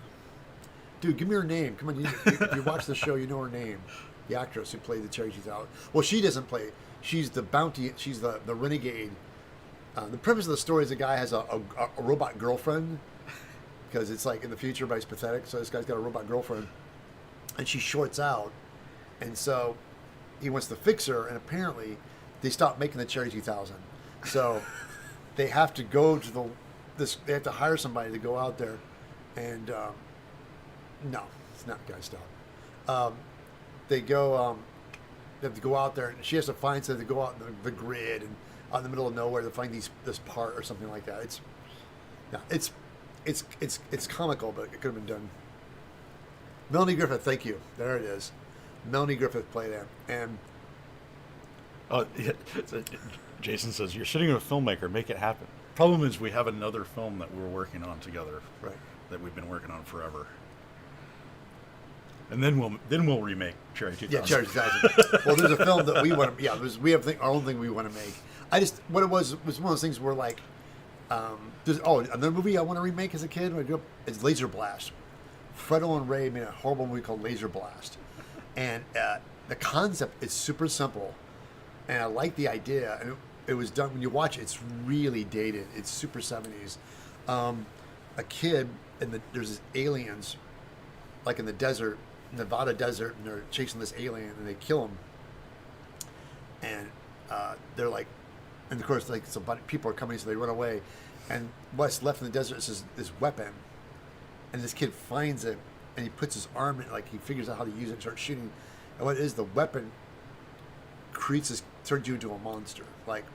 dude, give me her name. Come on, if you watch the show, you know her name. The actress who played the Cherry 2000. Well, she doesn't play. She's the bounty. She's the renegade. The premise of the story is a guy has a robot girlfriend. Because it's like in the future, but he's pathetic. So this guy's got a robot girlfriend, and she shorts out, and so he wants to fix her. And apparently, they stopped making the Cherry 2000, so they have to go to They have to hire somebody to go out there, and no, it's not guy stop. They go. They have to go out there, and she has to find something to go out in the grid and out in the middle of nowhere to find this part or something like that. It's comical, but it could have been done. Melanie Griffith, thank you. There it is. Melanie Griffith played it, and Jason says you're sitting with a filmmaker, make it happen. Problem is, we have another film that we're working on together, right? That we've been working on forever, and then we'll remake Cherry 2000. Yeah, Cherry 2000. Well, there's a film that we want to. Yeah, we have our own thing we want to make. What it was one of those things where like. Another movie I want to remake as a kid when I grew up is Laser Blast. Fredo and Ray made a horrible movie called Laser Blast, and the concept is super simple, and I like the idea. And it was done when you watch it, it's really dated. It's super 70s. A kid there's these aliens, like in the desert, Nevada desert, and they're chasing this alien, and they kill him, and they're like. And of course, like some people are coming, so they run away. And what's left in the desert is this weapon. And this kid finds it, and he puts his arm in, like he figures out how to use it and starts shooting. And what it is, the weapon turns you into a monster. Like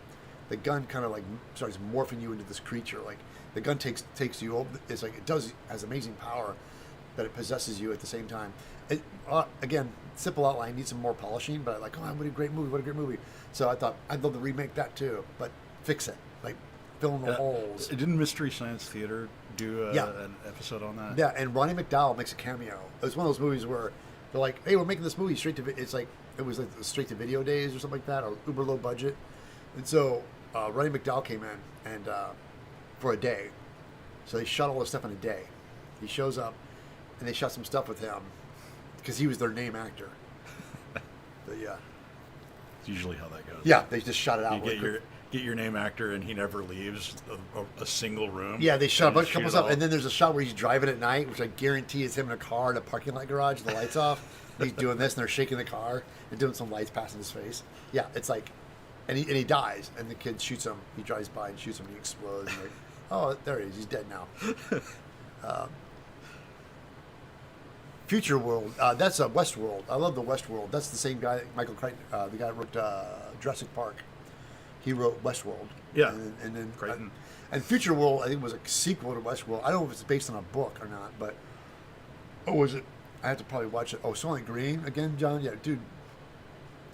the gun kind of like starts morphing you into this creature. Like the gun takes you over. It's like has amazing power, but it possesses you at the same time. Again, simple outline, needs some more polishing, but like, what a great movie. So I thought, I'd love to remake that too, but fix it, like fill in the holes. Didn't Mystery Science Theater do an episode on that? Yeah, and Ronnie McDowell makes a cameo. It was one of those movies where they're like, hey, we're making this movie straight to, it's like, it was like the straight to video days or something like that, or uber low budget. And so Ronnie McDowell came in and for a day. So they shot all this stuff in a day. He shows up and they shot some stuff with him because he was their name actor. But yeah. It's usually how that goes. Yeah, they just shot it out. You get your name actor, and he never leaves a single room. Yeah, they shot a bunch of couples up, and then there's a shot where he's driving at night, which I guarantee is him in a car in a parking lot garage, the lights off. He's doing this, and they're shaking the car and doing some lights passing his face. Yeah, it's like, and he dies, and the kid shoots him. He drives by and shoots him, and he explodes. And like, oh, there he is. He's dead now. Future World. That's Westworld. I love the Westworld. That's the same guy, Michael Crichton, the guy who wrote Jurassic Park. He wrote Westworld. Yeah. And then Crichton. And Future World, I think, was a sequel to Westworld. I don't know if it's based on a book or not, but was it? I have to probably watch it. Oh, Soylent Green again, John. Yeah, dude.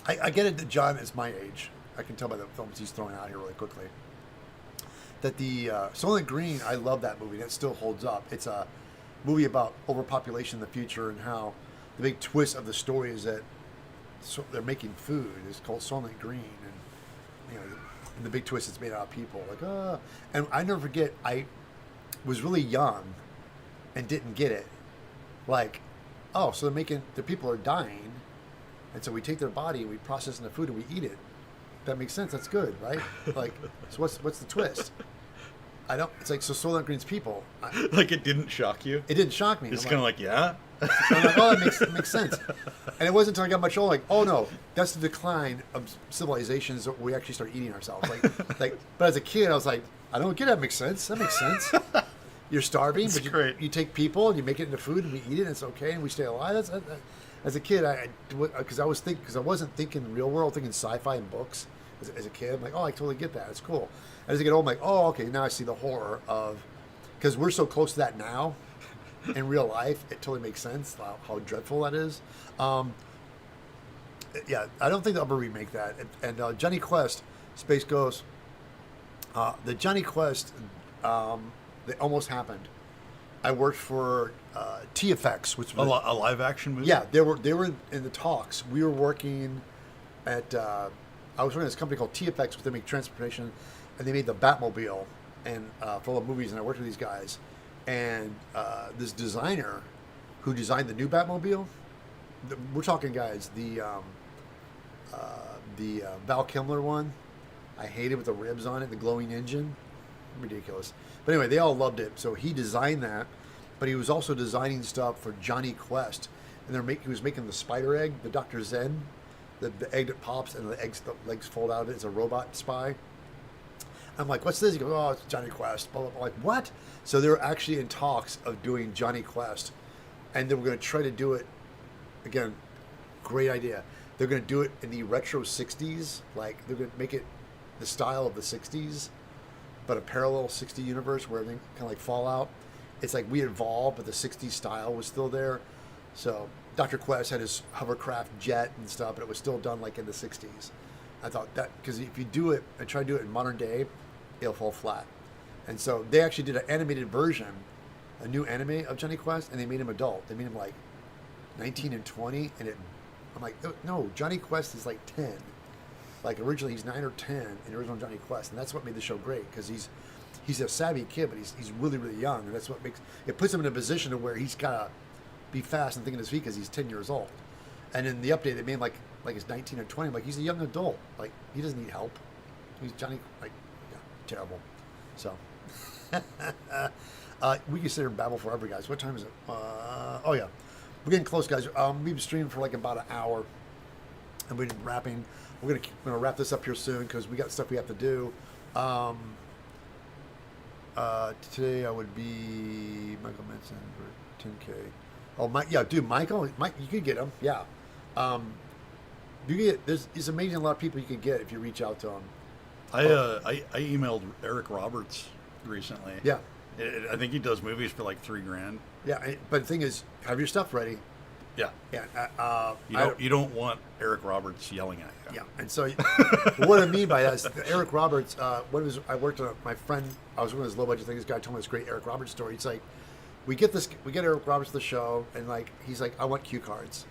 I get it that John is my age. I can tell by the films he's throwing out here really quickly. That the Soylent Green, I love that movie. That still holds up. It's a movie about overpopulation in the future and how the big twist of the story is that they're making food. It's called Soylent Green, and And the big twist is made out of people. Like, and I never forget, I was really young and didn't get it. Like, oh, so the people are dying, and so we take their body and we process it into food and we eat it. That makes sense. That's good, right? Like, so what's the twist? I don't. It's like, so Soylent Green's people. Like, it didn't shock you? It didn't shock me. It's kind of like, yeah. I'm like, oh, that makes sense. And it wasn't until I got much older, like, oh no, that's the decline of civilizations that we actually start eating ourselves. Like, but as a kid, I was like, I don't get it. That makes sense. That makes sense. You're starving, That's but great. you take people and you make it into food and we eat it and it's okay and we stay alive. As a kid, because I wasn't thinking real world, thinking sci-fi and books. As a kid, I'm like, oh, I totally get that. It's cool. As I get old, I'm like, oh, okay, now I see the horror of, because we're so close to that now in real life, it totally makes sense how dreadful that is. Yeah, I don't think they'll ever remake that. And Johnny Quest, Space Ghost, the Johnny Quest, they almost happened. I worked for T-Effects, which was A live action movie? yeah, they were in the talks. We were working at I was working at this company called T-Effects, where they make transportation, and they made the Batmobile and for all the movies. And I worked with these guys, and this designer who designed the new Batmobile. We're talking, guys, the Val Kilmer one. I hate it with the ribs on it, the glowing engine, ridiculous. But anyway, they all loved it. So he designed that, but he was also designing stuff for Johnny Quest, and he was making the spider egg, the Dr. Zen. The egg that pops and the legs fold out of it. It's a robot spy. I'm like, what's this? He goes, oh, it's Johnny Quest. Blah, blah, blah. I'm like, what? So they were actually in talks of doing Johnny Quest, and they were going to try to do it. Again, great idea. They're going to do it in the retro 60s. Like, they're going to make it the style of the 60s, but a parallel 60 universe where everything kind of like Fallout. It's like we evolved, but the 60s style was still there. So Dr. Quest had his hovercraft jet and stuff, but it was still done like in the 60s. I thought that, because if you do it and try to do it in modern day, it'll fall flat. And so they actually did an animated version, a new anime of Johnny Quest, and they made him adult. They made him like 19 and 20, and I'm like, no, Johnny Quest is like 10. Like originally he's 9 or 10 in the original Johnny Quest, and that's what made the show great, because he's a savvy kid, but he's really, really young, and that's what puts him in a position of where he's got to be fast and think on his feet because he's 10 years old. And in the update, they made him like he's 19 or 20. I'm like, he's a young adult. Like, he doesn't need help. He's Johnny, like, yeah, terrible. So, we consider Babel forever, guys. What time is it? Oh, yeah. We're getting close, guys. We've been streaming for like about an hour, and we've been wrapping. We're gonna wrap this up here soon because we got stuff we have to do. Today I would be Michael Manson for 10K. Oh, Michael, you could get him. Yeah, you get. It's amazing. A lot of people you could get if you reach out to him. I emailed Eric Roberts recently. Yeah, I think he does movies for like $3,000. Yeah, but the thing is, have your stuff ready. Yeah. Yeah. You don't want Eric Roberts yelling at you. Yeah. And so what I mean by that is Eric Roberts, I worked on my friend, I was one of those low budget things. This guy told me this great Eric Roberts story. It's like, we get Eric Roberts to the show, and like, he's like, I want cue cards.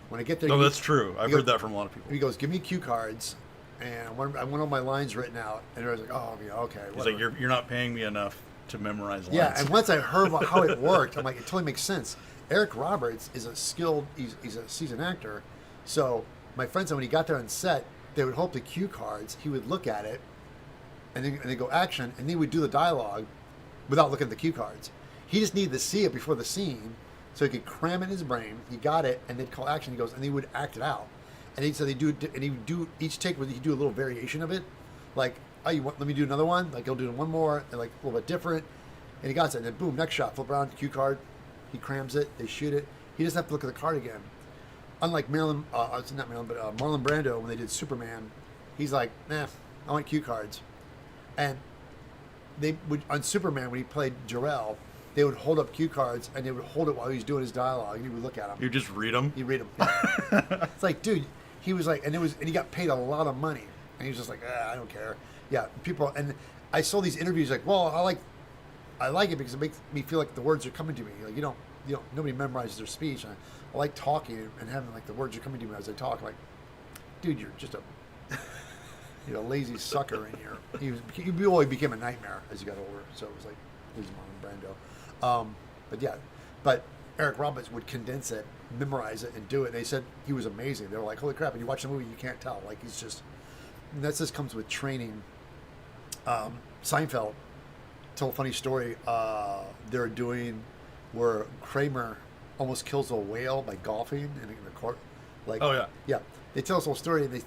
When I get there. No, that's true. I've heard that from a lot of people. He goes, give me cue cards. And I want all my lines written out. And I was like, oh, yeah, okay. He's like, you're not paying me enough to memorize lines. Yeah. And once I heard about how it worked, I'm like, it totally makes sense. Eric Roberts is he's a seasoned actor. So my friend said when he got there on set, they would hold the cue cards. He would look at it, and then they go action, and he would do the dialogue without looking at the cue cards. He just needed to see it before the scene, so he could cram it in his brain. He got it, and they'd call action. He goes, and he would act it out. And he said he would do each take where he'd do a little variation of it, like, oh, let me do another one. Like he'll do one more, and like a little bit different. And he got it, and then boom, next shot, flip around, cue card. He crams it. They shoot it. He doesn't have to look at the card again. Unlike Marlon Brando when they did Superman, he's like, nah, I want cue cards. And they would on Superman when he played Jor-El, they would hold up cue cards and they would hold it while he was doing his dialogue. And he would look at them. You just read them. You read them. Yeah. It's like, dude, he was like, and he got paid a lot of money, and he was just like, I don't care. Yeah, people, and I saw these interviews like, well, I like it because it makes me feel like the words are coming to me. Like nobody memorizes their speech. I like talking and having like the words are coming to me as I talk. Like, dude, you're just a lazy sucker in here. He really became a nightmare as he got older. So it was like losing Marlon Brando. But Eric Roberts would condense it, memorize it, and do it. And they said he was amazing. They were like, holy crap! And you watch the movie, you can't tell. Like he's just. And that just comes with training. Seinfeld told a funny story. They're doing where Kramer almost kills a whale by golfing in the court. Like, Oh, yeah. yeah. They tell us a whole story, and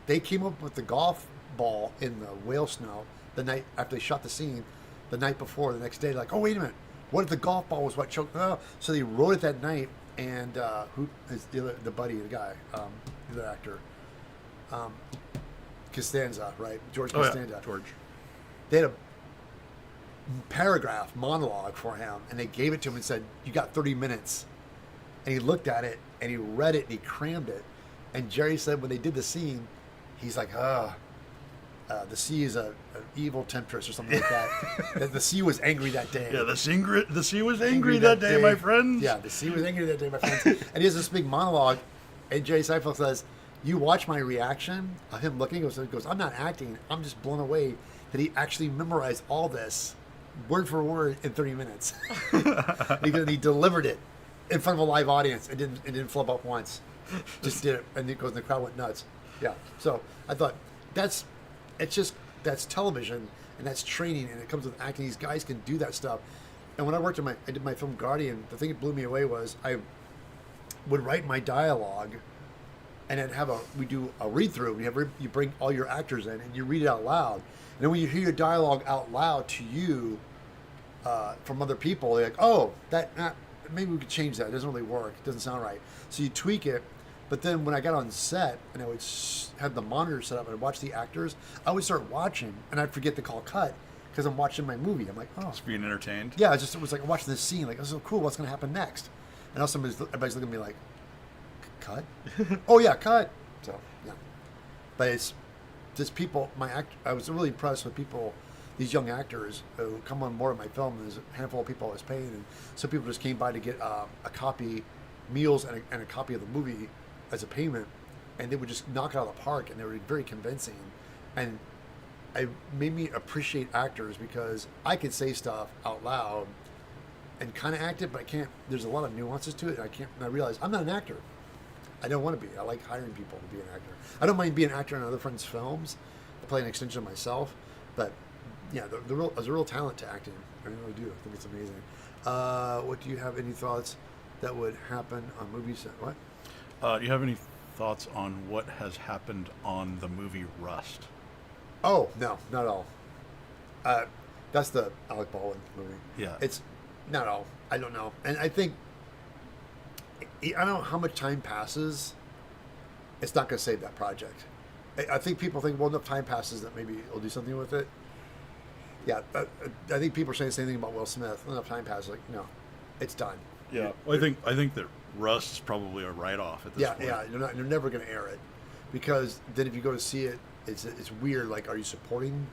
they came up with the golf ball in the whale snow the night after they shot the scene. The night before, the next day, like, oh wait a minute, what if the golf ball was what choked? Oh, so they wrote it that night, and who is the buddy, the guy, the other actor, Costanza, right? George Costanza. Yeah. George. They had a paragraph monologue for him, and they gave it to him and said, you got 30 minutes. And he looked at it, and he read it, and he crammed it. And Jerry said when they did the scene, he's like, the sea is an evil temptress or something like that. The sea was angry that day. Yeah, the sea was angry that day, my friends. Yeah, the sea was angry that day, my friends. And he has this big monologue, and Jerry Seinfeld says, you watch my reaction of him looking, he goes, I'm not acting, I'm just blown away that he actually memorized all this word for word in 30 minutes. Because he delivered it in front of a live audience. It didn't flub up once. Just did it, and it goes, and the crowd went nuts. Yeah. So I thought that's television, and that's training, and it comes with acting. These guys can do that stuff. And when I did my film Guardian, the thing that blew me away was I would write my dialogue, and then we do a read through. You bring all your actors in, and you read it out loud. And then when you hear your dialogue out loud to you from other people, they're like, oh, maybe we could change that. It doesn't really work. It doesn't sound right. So you tweak it. But then when I got on set and I would have the monitor set up and I'd watch the actors, I would start watching and I'd forget to call cut because I'm watching my movie. I'm like, oh. Just being entertained. Yeah, it was like I'm watching this scene. Like, oh, so cool. What's going to happen next? And also everybody's looking at me like, cut? Oh, yeah, cut. So, yeah. But it's just people, I was really impressed with people, these young actors who come on board with my film. There's a handful of people I was paying, and some people just came by to get a copy, meals, and a copy of the movie as a payment, and they would just knock it out of the park, and they were very convincing. And it made me appreciate actors because I could say stuff out loud and kind of act it, but I can't. There's a lot of nuances to it, and I realized I'm not an actor. I don't want to be. I like hiring people to be an actor. I don't mind being an actor in other friends' films. I play an extension of myself, but yeah, there's a real talent to acting. I really do. I think it's amazing. What do you have any thoughts that would happen on movie set? What? Do you have any thoughts on what has happened on the movie Rust? Oh, no, not at all. That's the Alec Baldwin movie. Yeah. It's not at all. I don't know. And I think, I don't know how much time passes. It's not going to save that project. I think people think, well, enough time passes that maybe we'll do something with it. Yeah, I think people are saying the same thing about Will Smith. Enough time passes, like, no, it's done. Yeah, well, I think that Rust is probably a write-off at this point. Yeah, you're never going to air it, because then if you go to see it, it's weird. Like, are you supporting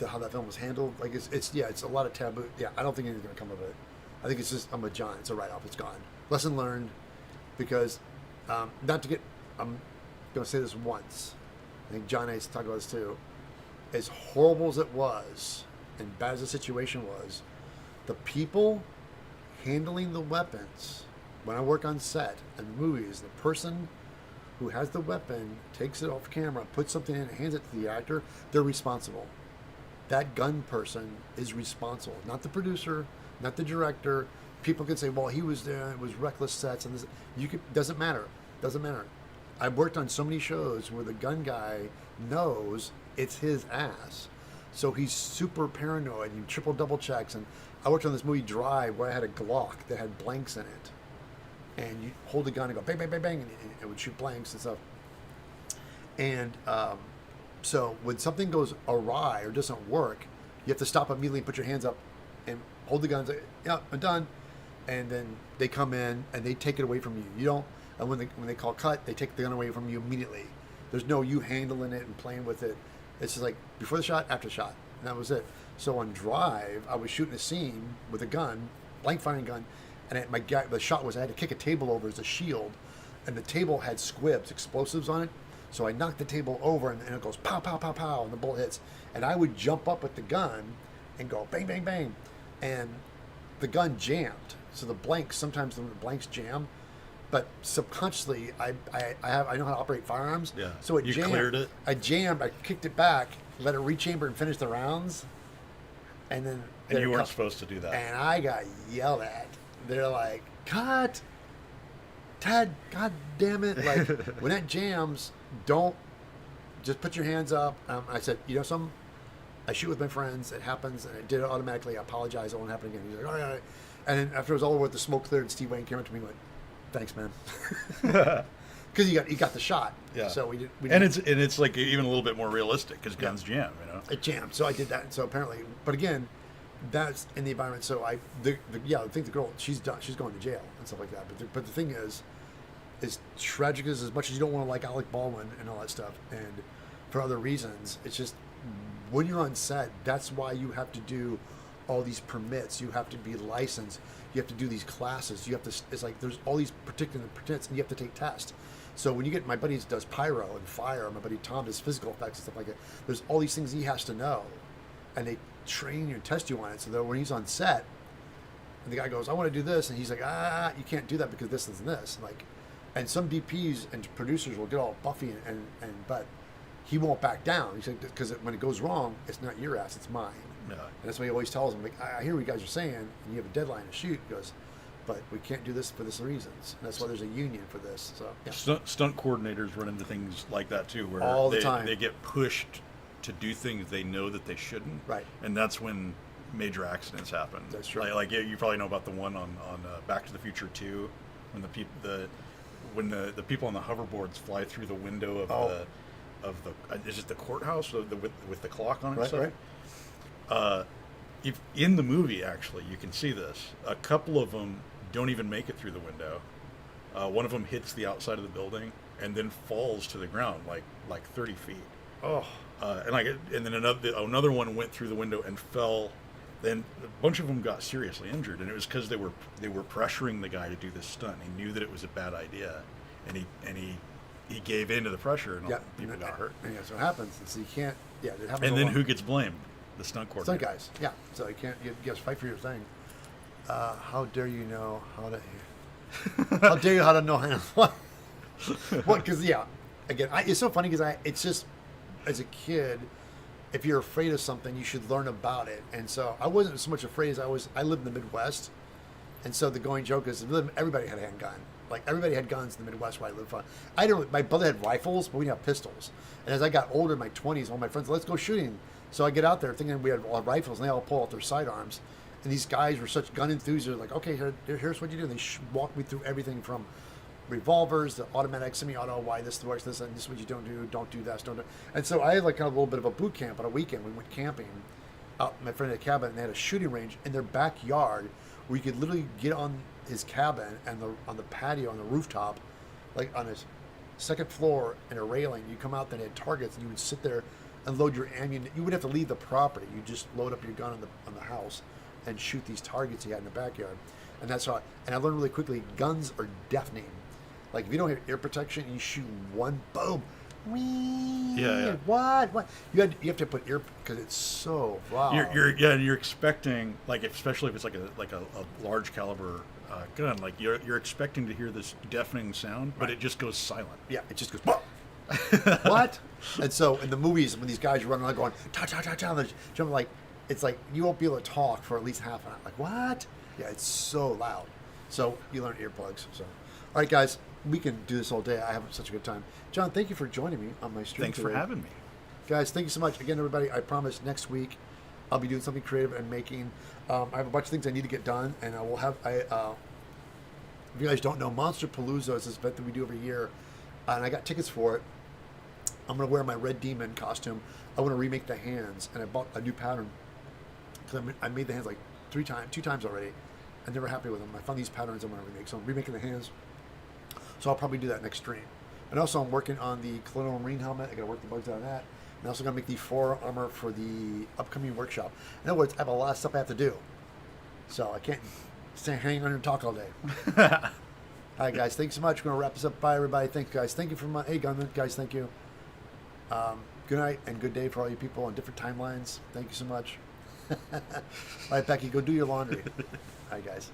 how that film was handled? Like, it's a lot of taboo. Yeah, I don't think anything's going to come of it. I think it's just it's a write-off. It's gone. Lesson learned, because I'm going to say this once. I think John Ace talked about this too. As horrible as it was, and bad as the situation was, the people handling the weapons, when I work on set and movies, the person who has the weapon takes it off camera, puts something in it, hands it to the actor, they're responsible. That gun person is responsible, not the producer, not the director. People can say, well, he was there, it was reckless sets, and this. Doesn't matter. I've worked on so many shows where the gun guy knows it's his ass. So he's super paranoid, and triple double checks. And I worked on this movie Drive where I had a Glock that had blanks in it. And you hold the gun and go bang, bang, bang, bang, and it would shoot blanks and stuff. And so when something goes awry or doesn't work, you have to stop immediately and put your hands up and hold the gun and say, yeah, I'm done. And then they come in and they take it away from you. You don't, and when they call cut, they take the gun away from you immediately. There's no you handling it and playing with it. It's just like before the shot, after the shot, and that was it. So on Drive, I was shooting a scene with a gun, blank firing gun, and the shot was I had to kick a table over as a shield, and the table had squibs, explosives on it. So I knocked the table over, and it goes pow, pow, pow, pow, and the bullet hits. And I would jump up with the gun and go bang, bang, bang. And the gun jammed. So the blanks, sometimes the blanks jam. But subconsciously, I know how to operate firearms. Yeah. So it You jammed. cleared it? I jammed, I kicked it back, let it rechamber and finish the rounds. And then... And you weren't supposed to do that. And I got yelled at. They're like, cut! Ted, god damn it. Like, when that jams, don't... Just put your hands up. I said, you know something? I shoot with my friends. It happens, and I did it automatically. I apologize. It won't happen again. He's like, all right, all right. And then after it was all over with, the smoke cleared, and Steve Wayne came up to me and went, thanks, man. Because he got the shot. Yeah. So we did. And it's like even a little bit more realistic because guns jam, you know. It jammed. So I did that. So apparently, but again, that's in the environment. So I think the girl, she's done. She's going to jail and stuff like that. But the thing is tragic as much as you don't want to like Alec Baldwin and all that stuff, and for other reasons, it's just when you're on set, that's why you have to do all these permits. You have to be licensed. You have to do these classes. You have to. It's like there's all these particular permits, and you have to take tests. So when you get my buddy does pyro and fire, my buddy Tom does physical effects and stuff like that. There's all these things he has to know, and they train you and test you on it. So that when he's on set, and the guy goes, "I want to do this," and he's like, you can't do that because this and this." Like, and some DPs and producers will get all buffy and but he won't back down. He said because when it goes wrong, it's not your ass, it's mine. Yeah. And that's why he always tells them, like, I hear what you guys are saying, and you have a deadline to shoot. He goes, but we can't do this for this reasons. And that's why there's a union for this. So yeah. Stunt coordinators run into things like that too, where All the time. they get pushed to do things they know that they shouldn't. Right. And that's when major accidents happen. That's true. Like you probably know about the one on Back to the Future 2, when the people on the hoverboards fly through the window of the is it the courthouse with the clock on it? Right, right. If in the movie, actually, you can see this. A couple of them don't even make it through the window. One of them hits the outside of the building and then falls to the ground like 30 feet. Oh. And then another one went through the window and fell. Then a bunch of them got seriously injured, and it was because they were pressuring the guy to do this stunt. He knew that it was a bad idea, and he gave in to the pressure, and people got hurt. And that's what happens. And so you can't. Yeah, it happens. And then who gets blamed? The stunt coordinator. Stunt guys. Yeah. So you can't. You guys fight for your thing. How dare you know how to? How dare you how to know how to? What? Because again, it's so funny because it's just as a kid. If you're afraid of something, you should learn about it. And so I wasn't so much afraid as I lived in the Midwest. And so the going joke is everybody had a handgun. Like everybody had guns in the Midwest where I lived. My brother had rifles, but we didn't have pistols. And as I got older in my 20s, all my friends, let's go shooting. So I get out there thinking we had all rifles, and they all pull out their sidearms. And these guys were such gun enthusiasts, like, okay, here's what you do. And they walked me through everything from revolvers, the automatic, semi-auto, why this works, this, and this is what you don't do this, don't do. And so I had like kind of a little bit of a boot camp on a weekend. We went camping out my friend had a cabin, and they had a shooting range in their backyard where you could literally get on his cabin and on the patio, on the rooftop, like on his second floor in a railing. You come out there and had targets, and you would sit there and load your ammunition. You wouldn't have to leave the property. You just load up your gun on the house and shoot these targets you had in the backyard. And that's how. And I learned really quickly, guns are deafening. Like if you don't have ear protection, you shoot one, boom. Whee! Yeah. What? You have to put ear because it's so loud. You're expecting, like, especially if it's like a large caliber gun, like you're expecting to hear this deafening sound, but it just goes silent. Yeah, it just goes. What? And so in the movies, when these guys are running around going ta ta ta ta, they're jumping, like it's like you won't be able to talk for at least half an hour. Like what? Yeah, it's so loud. So you learn earplugs. So, all right, guys. We can do this all day. I have such a good time. John, thank you for joining me on my stream. Thanks for having me. Guys, thank you so much. Again, everybody, I promise next week I'll be doing something creative and making. I have a bunch of things I need to get done, and I will have. If you guys don't know, Monster Palooza is this event that we do every year, and I got tickets for it. I'm going to wear my Red Demon costume. I want to remake the hands, and I bought a new pattern. Because I made the hands like two times already. I'm never happy with them. I found these patterns I want to remake, so I'm remaking the hands. So I'll probably do that next stream. And also I'm working on the Colonial Marine helmet. I got to work the bugs out of that. And also going to make the 4 armor for the upcoming workshop. In other words, I have a lot of stuff I have to do. So I can't stay hanging on and talk all day. All right, guys. Thanks so much. We're gonna wrap this up. Bye, everybody. Thank you, guys. Thank you for my. Hey, Gunman, guys. Thank you. Good night and good day for all you people on different timelines. Thank you so much. All right, Becky, go do your laundry. All right, guys.